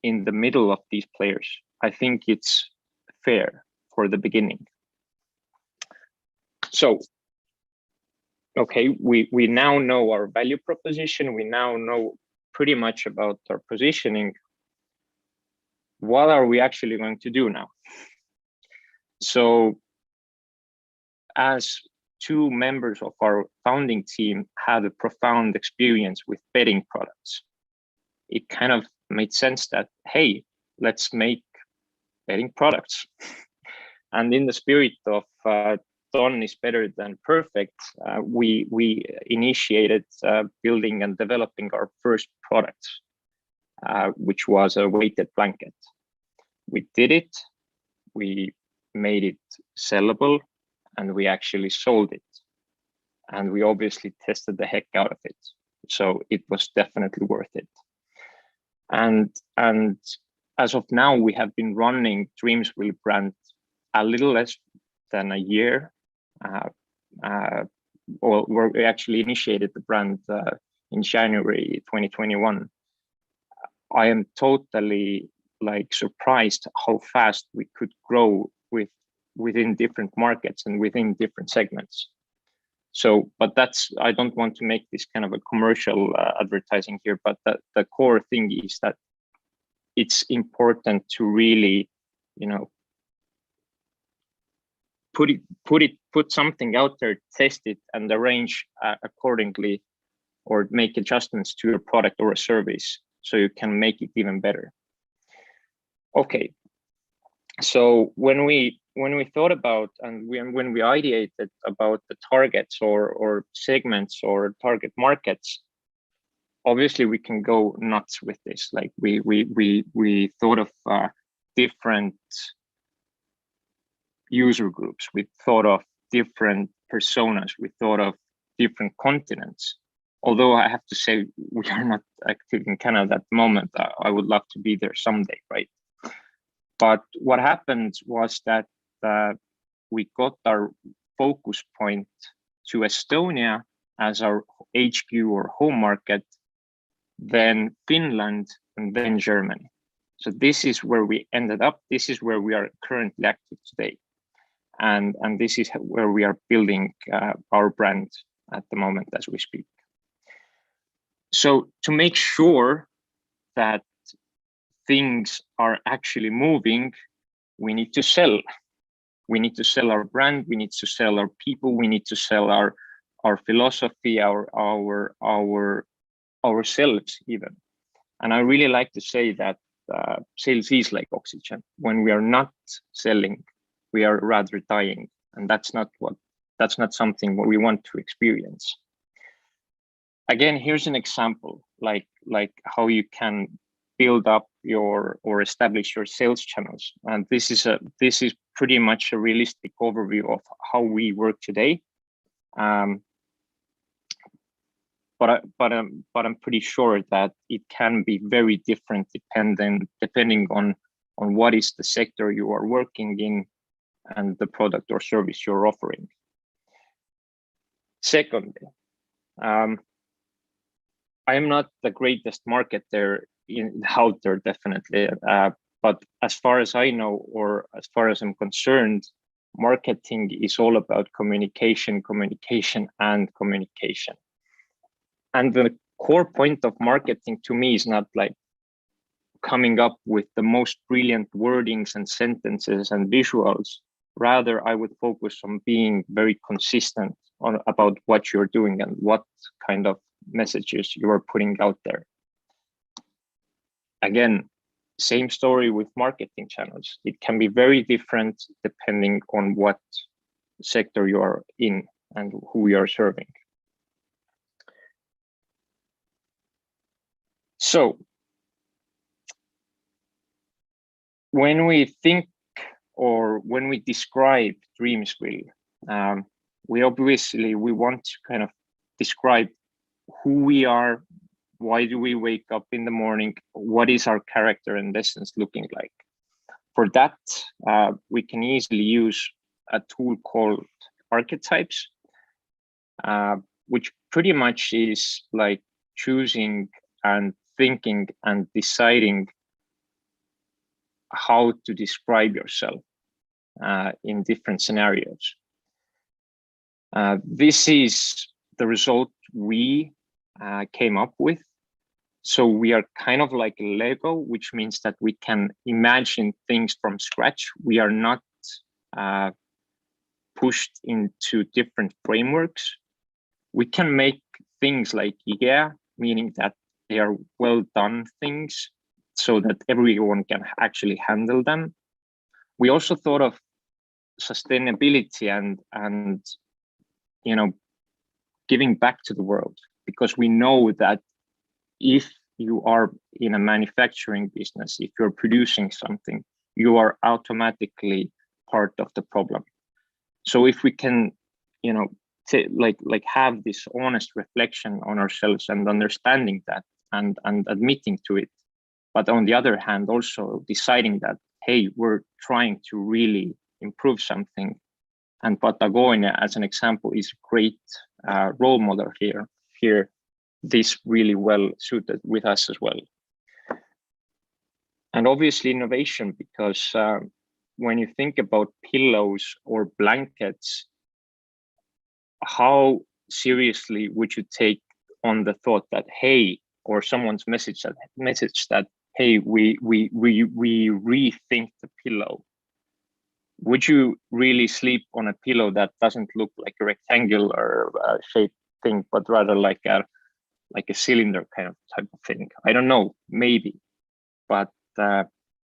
in the middle of these players, I think it's fair for the beginning. So, okay, we now know our value proposition. We now know pretty much about our positioning. What are we actually going to do now? So, as two members of our founding team had a profound experience with bedding products, it kind of made sense that, hey, let's make bedding products. And in the spirit of done is better than perfect, we initiated building and developing our first product, which was a weighted blanket. We did it, we made it sellable, and we actually sold it. And we obviously tested the heck out of it. So it was definitely worth it. And as of now, we have been running Dreams Will brand a little less than a year. We actually initiated the brand in January 2021. I am totally surprised how fast we could grow within different markets and within different segments. So, but that's, I don't want to make this kind of a commercial advertising here, but the core thing is that it's important to really, you know, put something out there, test it, and arrange accordingly, or make adjustments to your product or a service so you can make it even better. Okay, so when we thought about, and when we ideated about the targets or segments or target markets, obviously we can go nuts with this. Like we thought of different user groups, we thought of different personas, we thought of different continents. Although I have to say we are not active in Canada at the moment, I would love to be there someday, right? But what happened was that we got our focus point to Estonia as our HQ or home market, then Finland, and then Germany. So this is where we ended up. This is where we are currently active today. And this is where we are building our brand at the moment as we speak. So to make sure that things are actually moving, we need to sell. We need to sell our brand, we need to sell our people, we need to sell our philosophy, ourselves even. And I really like to say that sales is like oxygen. When we are not selling, we are rather dying, and that's not something what we want to experience. Again, here's an example, like how you can build up or establish your sales channels. And this is pretty much a realistic overview of how we work today. But I'm pretty sure that it can be very different depending on what is the sector you are working in and the product or service you're offering. Secondly, I am not the greatest marketer out there, definitely. But as far as I know, or as far as I'm concerned, marketing is all about communication, communication, and communication. And the core point of marketing to me is not like coming up with the most brilliant wordings and sentences and visuals. Rather, I would focus on being very consistent about what you're doing and what kind of messages you are putting out there. Again, same story with marketing channels. It can be very different depending on what sector you are in and who you are serving. So when we think or when we describe Dreamsville, we want to kind of describe who we are, why do we wake up in the morning, what is our character and essence looking like. For that, we can easily use a tool called Archetypes, which pretty much is like choosing and thinking and deciding how to describe yourself in different scenarios. This is the result we came up with. So we are kind of like Lego, which means that we can imagine things from scratch. We are not pushed into different frameworks. We can make things like IKEA, meaning that they are well done things so that everyone can actually handle them. We also thought of sustainability and you know, giving back to the world, because we know that if you are in a manufacturing business, if you're producing something, you are automatically part of the problem. So if we can, you know, like have this honest reflection on ourselves and understanding that and admitting to it, but on the other hand, also deciding that, hey, we're trying to really improve something. And Patagonia, as an example, is a great role model here. This really well suited with us as well. And obviously innovation, because when you think about pillows or blankets, how seriously would you take on the thought that, hey, or someone's message that hey, we rethink the pillow? Would you really sleep on a pillow that doesn't look like a rectangular shaped thing, but rather like a cylinder kind of type of thing? I don't know, maybe, but there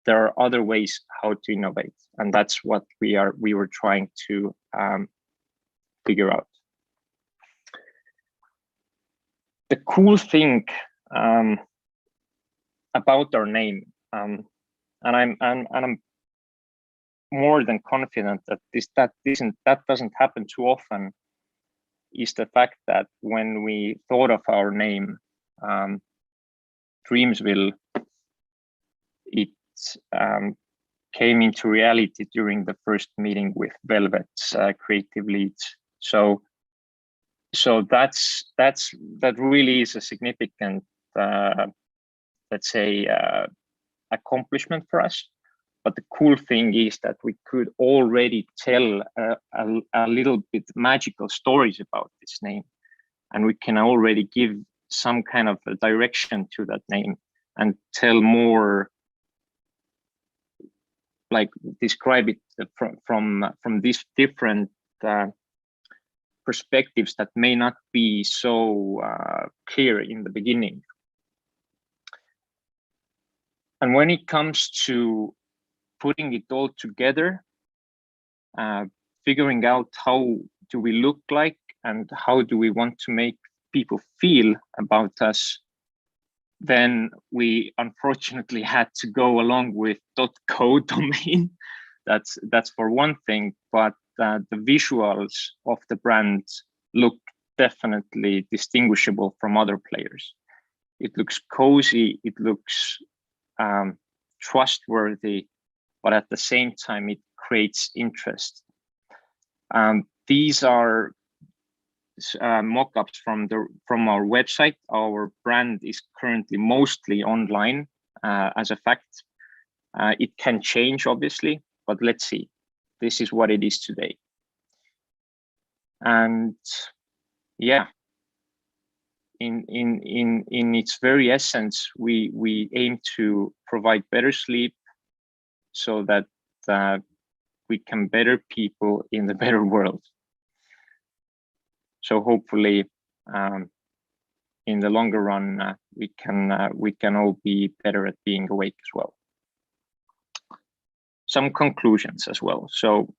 are other ways how to innovate, and that's what we were trying to figure out. The cool thing about our name, and I'm more than confident that that doesn't happen too often, is the fact that when we thought of our name, Dreamsville, it came into reality during the first meeting with Velvet's creative leads. So that really is a significant, let's say, accomplishment for us. But the cool thing is that we could already tell a little bit magical stories about this name, and we can already give some kind of a direction to that name and tell more, like describe it from these different perspectives that may not be so clear in the beginning. And when it comes to putting it all together, figuring out how do we look like and how do we want to make people feel about us, then we unfortunately had to go along with .co domain. That's for one thing, but the visuals of the brand look definitely distinguishable from other players. It looks cozy, it looks trustworthy, but at the same time, it creates interest. These are mock-ups from our website. Our brand is currently mostly online as a fact. It can change, obviously, but let's see. This is what it is today. And yeah, in its very essence, we aim to provide better sleep so that we can better people in the better world. So hopefully, in the longer run, we can all be better at being awake as well. Some conclusions as well. So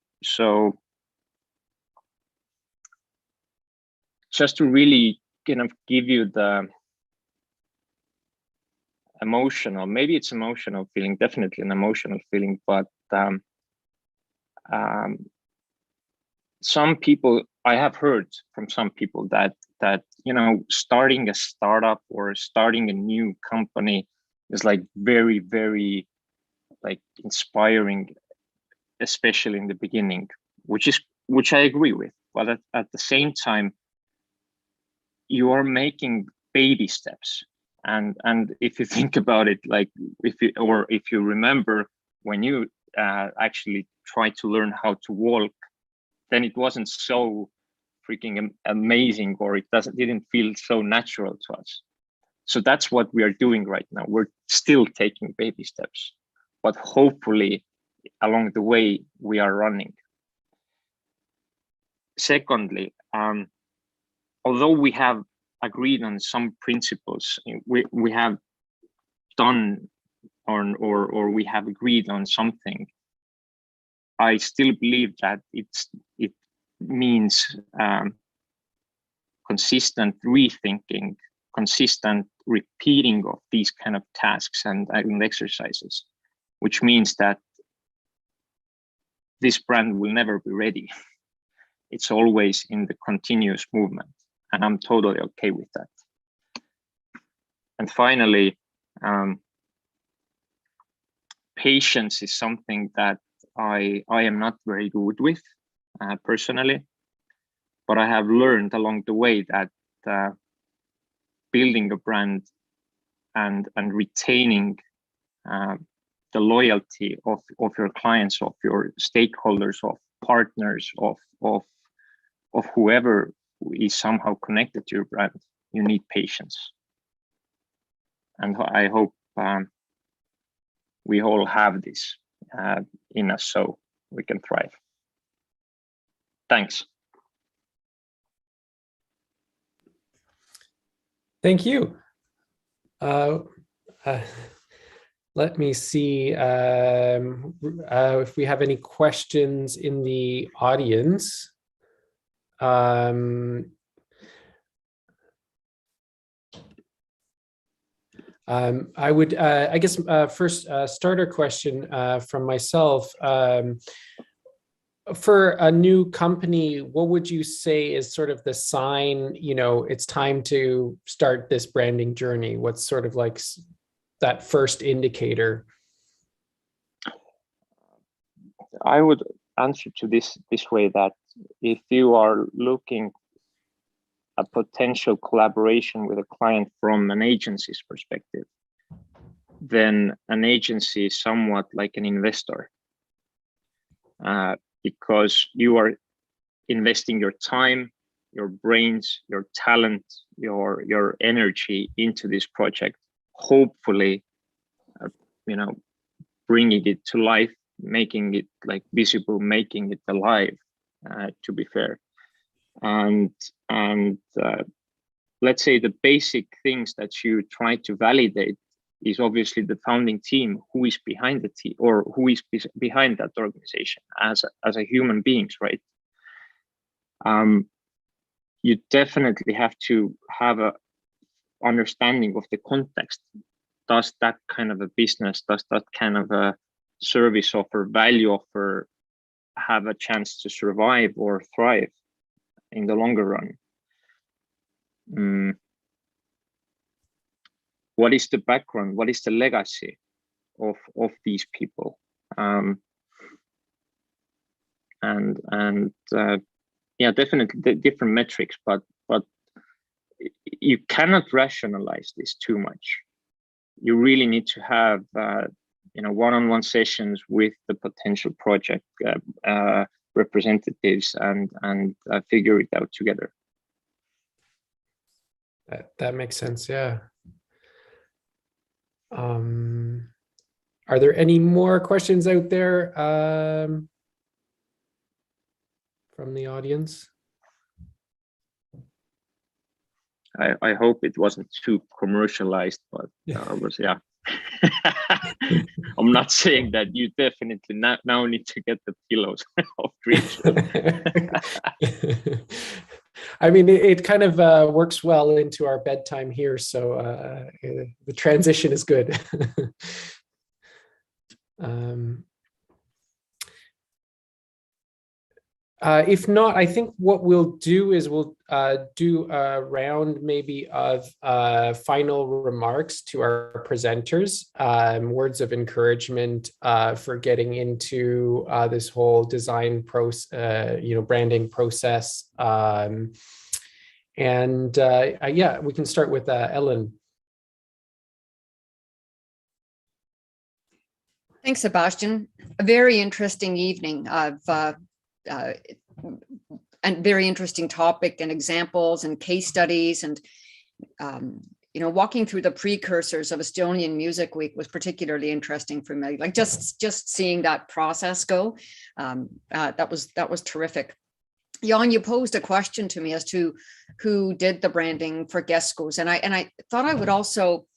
just to really kind of give you the emotional, maybe it's emotional feeling, definitely an emotional feeling, but some people, I have heard from some people that starting a startup or starting a new company is like very, very like inspiring, especially in the beginning, which I agree with. But at the same time, you are making baby steps. And if you think about it, like if you remember when you actually tried to learn how to walk, then it wasn't so freaking amazing, or it didn't feel so natural to us. So that's what we are doing right now. We're still taking baby steps, but hopefully along the way we are running. Secondly, although we have agreed on some principles, we have done or we have agreed on something, I still believe that it means consistent rethinking, consistent repeating of these kind of tasks and exercises, which means that this brand will never be ready. It's always in the continuous movement, and I'm totally okay with that. And finally, patience is something that I am not very good with personally, but I have learned along the way that building a brand and retaining the loyalty of your clients, of your stakeholders, of partners, of of whoever is somehow connected to your brand, you need patience. And I hope we all have this in us so we can thrive. Thanks. Thank you. Let me see if we have any questions in the audience. I would, I guess, first starter question from myself. For a new company, what would you say is sort of the sign, you know, it's time to start this branding journey? What's sort of like that first indicator? I would answer to this way, that if you are looking at potential collaboration with a client from an agency's perspective, then an agency is somewhat like an investor, because you are investing your time, your brains, your talent, your energy into this project, hopefully, you know, bringing it to life, making it like visible, making it alive, to be fair. And let's say the basic things that you try to validate is obviously the founding team, who is behind the team, or who is behind that organization as a human beings, right? You definitely have to have a understanding of the context. Does that kind of a business, does that kind of a service offer, value offer, have a chance to survive or thrive in the longer run? What is the background? What is the legacy of these people? Yeah, definitely the different metrics, but you cannot rationalize this too much. You really need to have you know, one-on-one sessions with the potential project representatives and figure it out together. That makes sense, yeah. Are there any more questions out there from the audience? I hope it wasn't too commercialized, but it was, yeah. I'm not saying that you definitely now need to get the pillows of dreams. I mean, it kind of works well into our bedtime here, so the transition is good. If not, I think what we'll do is we'll do a round maybe of final remarks to our presenters, words of encouragement for getting into this whole design process, you know, branding process. Yeah, we can start with Ellen. Thanks, Sebastian. A very interesting evening of and very interesting topic and examples and case studies, and you know, walking through the precursors of Estonian Music Week was particularly interesting for me. Like just seeing that process go, that was terrific. Jaan, you posed a question to me as to who did the branding for KESKUS, and I thought I would also.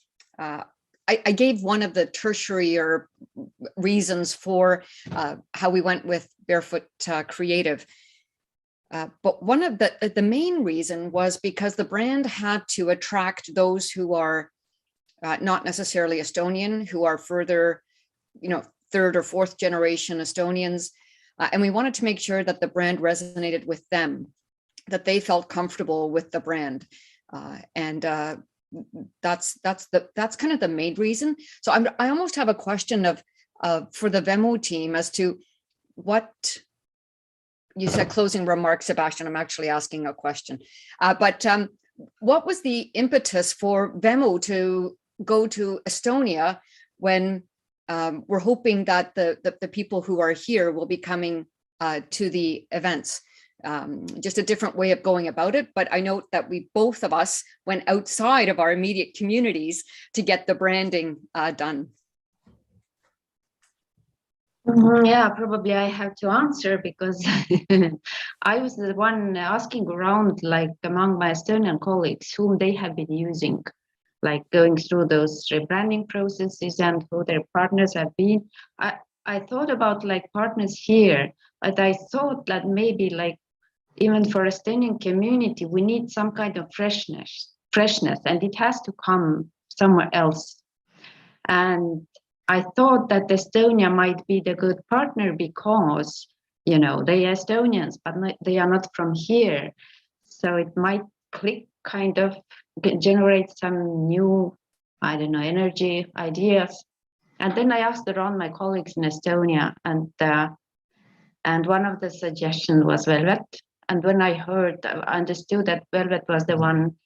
I gave one of the tertiary reasons for how we went with Barefoot Creative. But one of the main reason was because the brand had to attract those who are not necessarily Estonian, who are further, you know, third or fourth generation Estonians. And we wanted to make sure that the brand resonated with them, that they felt comfortable with the brand. That's kind of the main reason. So I almost have a question of for the Vemmo team as to what you said. Closing remarks, Sebastian. I'm actually asking a question, but what was the impetus for Vemmo to go to Estonia when we're hoping that the people who are here will be coming to the events? just a different way of going about it. But I note that we both of us went outside of our immediate communities to get the branding done. Yeah, probably I have to answer because I was the one asking around, like among my Estonian colleagues, whom they have been using, like going through those rebranding processes and who their partners have been. I thought about like partners here, but I thought that maybe like even for Estonian community, we need some kind of freshness, and it has to come somewhere else. And I thought that Estonia might be the good partner because, you know, they are Estonians, but they are not from here. So it might click, kind of generate some new, I don't know, energy, ideas. And then I asked around my colleagues in Estonia, and one of the suggestions was Velvet. And when I understood that Velvet was the one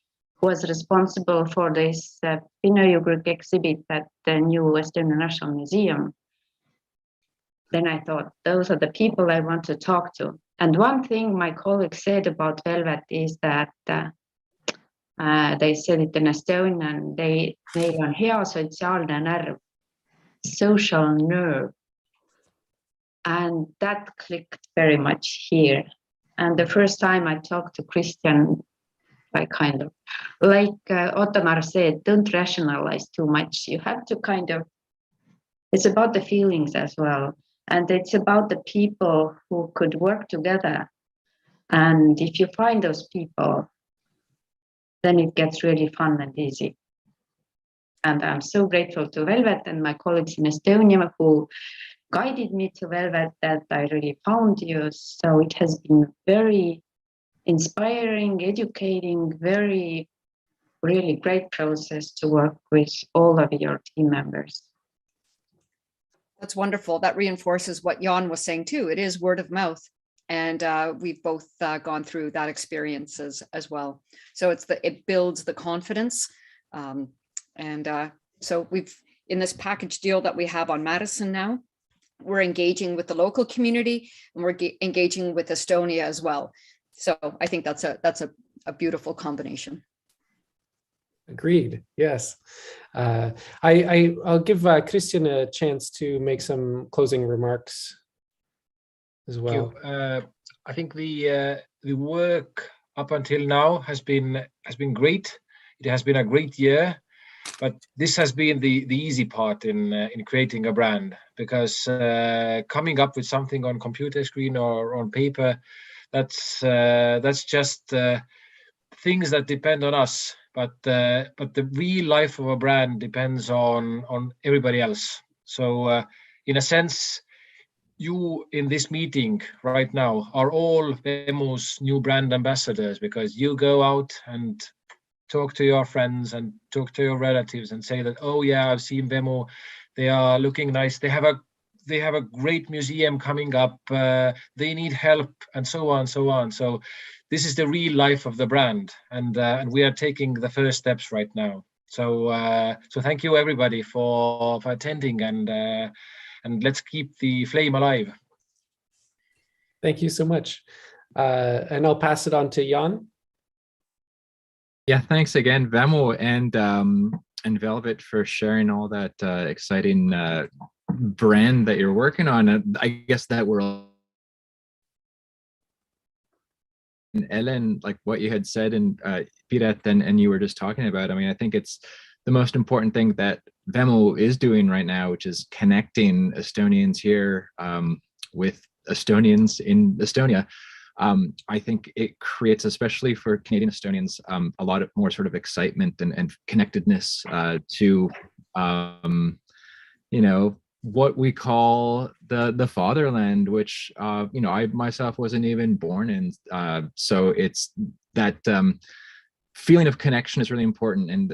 who was responsible for this Finno-Ugric exhibit at the new Estonian National Museum, then I thought, those are the people I want to talk to. And one thing my colleagues said about Velvet is that they said it in Estonian, neil on hea sotsiaalne nerv, social nerve. And that clicked very much here. And the first time I talked to Kristian, like kind of, like Ottomar said, don't rationalize too much. You have to kind of, it's about the feelings as well. And it's about the people who could work together. And if you find those people, then it gets really fun and easy. And I'm so grateful to Velvet and my colleagues in Estonia who guided me to Velvet, that I really found you. So it has been very inspiring, educating, very, really great process to work with all of your team members. That's wonderful. That reinforces what Jaan was saying too. It is word of mouth. And we've both gone through that experience as well. So it builds the confidence. So we've, in this package deal that we have on Madison now, we're engaging with the local community and we're engaging with Estonia as well. So I think that's a beautiful combination. Agreed. Yes. I'll give Kristian a chance to make some closing remarks as well. I think the work up until now has been great. It has been a great year, but this has been the easy part in creating a brand, because coming up with something on computer screen or on paper, that's just things that depend on us. But the real life of a brand depends on everybody else. So in a sense, you in this meeting right now are all Vemmo's new brand ambassadors, because you go out and talk to your friends and talk to your relatives and say that, oh yeah, I've seen Vemmo, they are looking nice, they have a great museum coming up, they need help, and so on, so on. So this is the real life of the brand, and we are taking the first steps right now. So thank you everybody for attending, and let's keep the flame alive. Thank you so much. And I'll pass it on to Jaan. Yeah, thanks again, Vemmo and Velvet, for sharing all that exciting brand that you're working on. And I guess that we're all, and Ellen, like what you had said, and Piret and you were just talking about, I mean, I think it's the most important thing that Vemmo is doing right now, which is connecting Estonians here with Estonians in Estonia. I think it creates, especially for Canadian Estonians, a lot of more sort of excitement and connectedness to, you know, what we call the fatherland, which you know, I myself wasn't even born in. So it's that feeling of connection is really important, and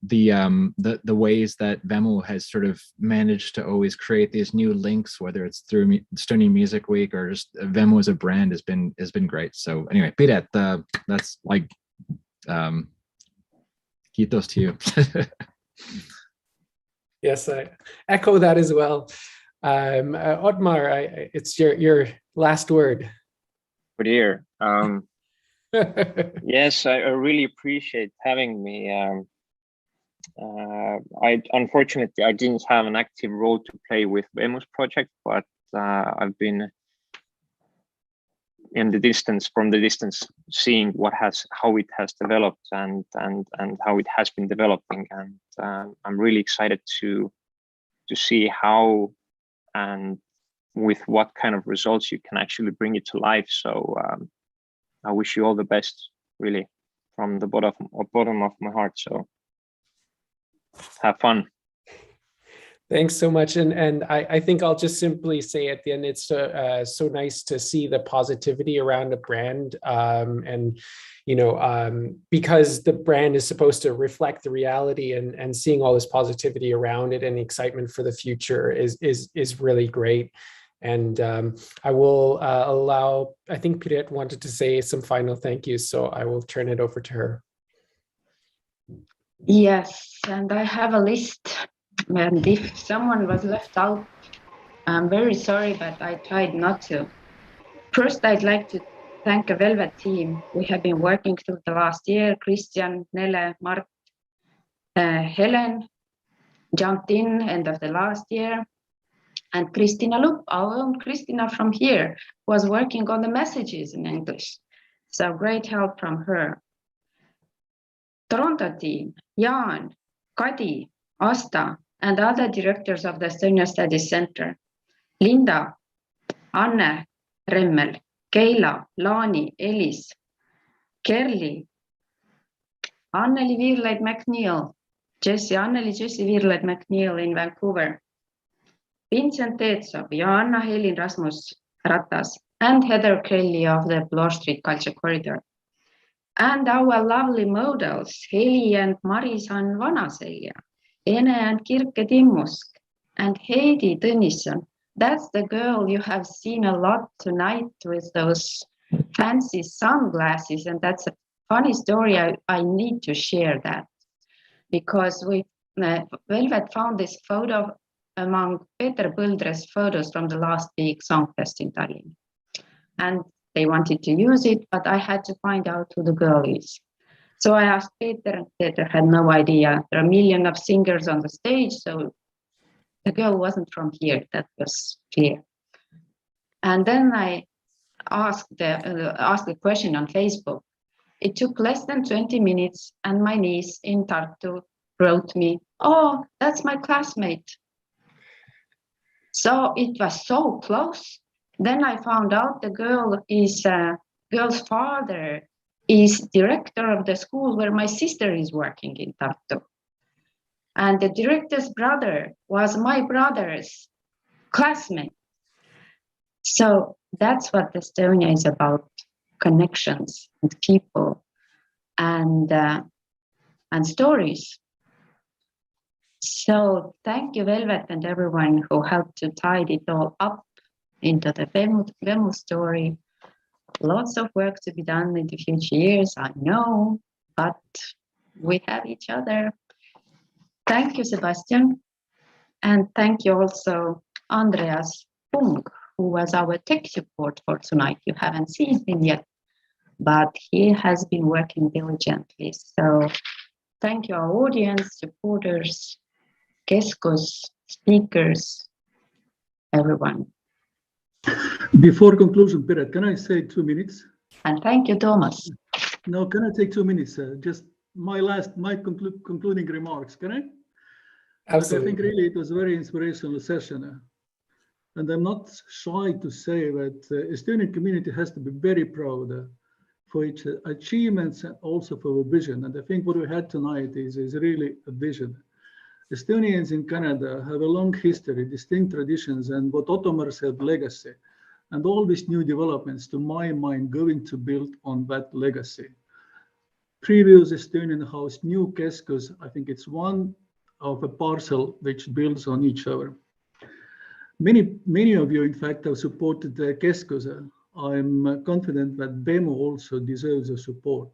the ways that Vemmo has sort of managed to always create these new links, whether it's through Estonian Music Week or just Vemmo as a brand, has been great. So anyway, Piret, that's like keep those to you. Yes, I echo that as well. Ottomar, it's your last word. But here, Yes, I really appreciate having me. Unfortunately, I didn't have an active role to play with Vemmo's project, but I've been from the distance, seeing how it has developed and how it has been developing, and I'm really excited to see how and with what kind of results you can actually bring it to life. So I wish you all the best, really, from the bottom of my heart. So have fun. Thanks so much. And I think I'll just simply say at the end, it's so nice to see the positivity around a brand. And, you know, because the brand is supposed to reflect the reality, and seeing all this positivity around it and the excitement for the future is really great. And I will allow, I think Piret wanted to say some final thank yous, so I will turn it over to her. Yes, and I have a list. And if someone was left out, I'm very sorry, but I tried not to. First, I'd like to thank the Velvet team. We have been working through the last year. Kristian, Nele, Mart, Helen jumped in end of the last year. And Kristina Lupp, our own Kristina from here, was working on the messages in English. So great help from her. Toronto team, Jaan, Kadi, Asta, and other directors of the Estonian Studies Center. Linda, Anne, Remmel, Keila, Lani, Elis, Kerli, Anneli Virlaid-McNeil, Anneli Jessie Virlaid-McNeil in Vancouver, Vincent Teetsov, Joanna-Helin Rasmus Ratas, and Heather Kelly of the Bloor Street Culture Corridor. And our lovely models, Heli and Marisan Vanaselja, Ene and Kirke Timmusk, and Heidi Tõnisson. That's the girl you have seen a lot tonight with those fancy sunglasses. And that's a funny story. I need to share that, because Velvet found this photo among Peter Põldre's photos from the last big Songfest in Tallinn. And they wanted to use it, but I had to find out who the girl is. So I asked Peter, and Peter had no idea. There are a million of singers on the stage, so the girl wasn't from here, that was clear. And then I asked the question on Facebook. It took less than 20 minutes, and my niece in Tartu wrote me, "Oh, that's my classmate." So it was so close. Then I found out the girl's father is director of the school where my sister is working in Tartu. And the director's brother was my brother's classmate. So that's what Estonia is about: connections and people and stories. So thank you, Velvet, and everyone who helped to tie it all up into the Vemmo story. Lots of work to be done in the future years, I know, but we have each other. Thank you, Sebastian. And thank you also, Andreas Pung, who was our tech support for tonight. You haven't seen him yet, but he has been working diligently. So thank you, our audience, supporters, KESKUS, speakers, everyone. Before conclusion, Piret, can I say 2 minutes? And thank you, Thomas. No, can I take 2 minutes? Just my concluding remarks, can I? Absolutely. I think really it was a very inspirational session. And I'm not shy to say that the Estonian community has to be very proud for its achievements and also for our vision. And I think what we had tonight is really a vision. Estonians in Canada have a long history, distinct traditions, and what Ottomar said, legacy. And all these new developments, to my mind, going to build on that legacy. Previous Estonian house, new KESKUS, I think it's one of a parcel which builds on each other. Many of you, in fact, have supported the KESKUS. I'm confident that Vemmo also deserves the support.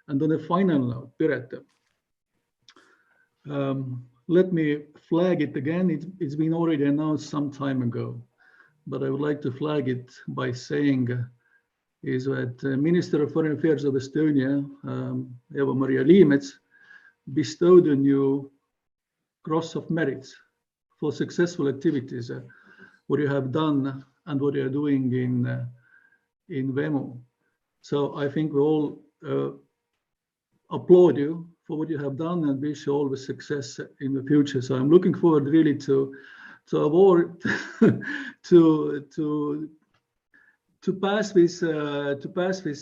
And on a final note, Piret, let me flag it again. It's been already announced some time ago, but I would like to flag it by saying is that Minister of Foreign Affairs of Estonia, Eva-Maria Liimets, bestowed on you Cross of Merit for successful activities, what you have done and what you are doing in Vemmo. So I think we all applaud you for what you have done and wish you always success in the future. So I'm looking forward really to award to pass this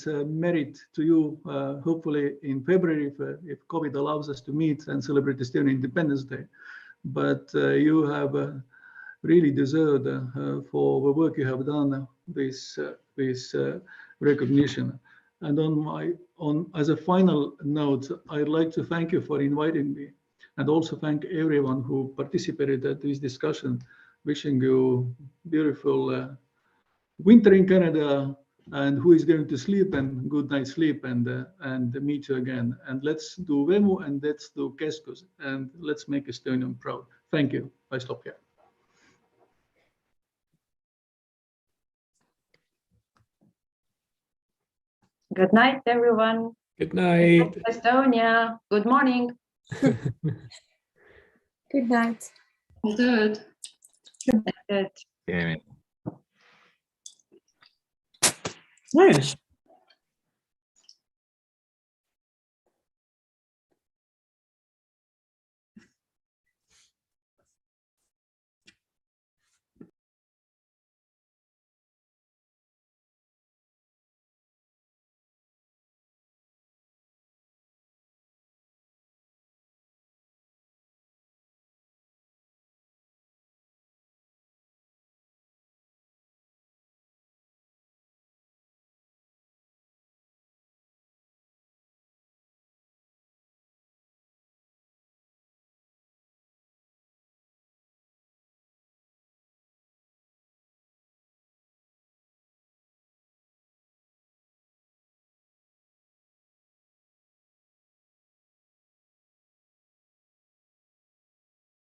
merit to you, hopefully in February, if COVID allows us to meet and celebrate Estonian Independence Day. But you have really deserved for the work you have done this recognition. And as a final note, I'd like to thank you for inviting me, and also thank everyone who participated at this discussion. Wishing you beautiful winter in Canada, and who is going to sleep, and good night's sleep, and meet you again. And let's do Vemmo, and let's do KESKUS, and let's make Estonian proud. Thank you. I stop here. Good night, everyone. Good night. Estonia. Good morning. Good night. Good. Good. Yeah. Nice.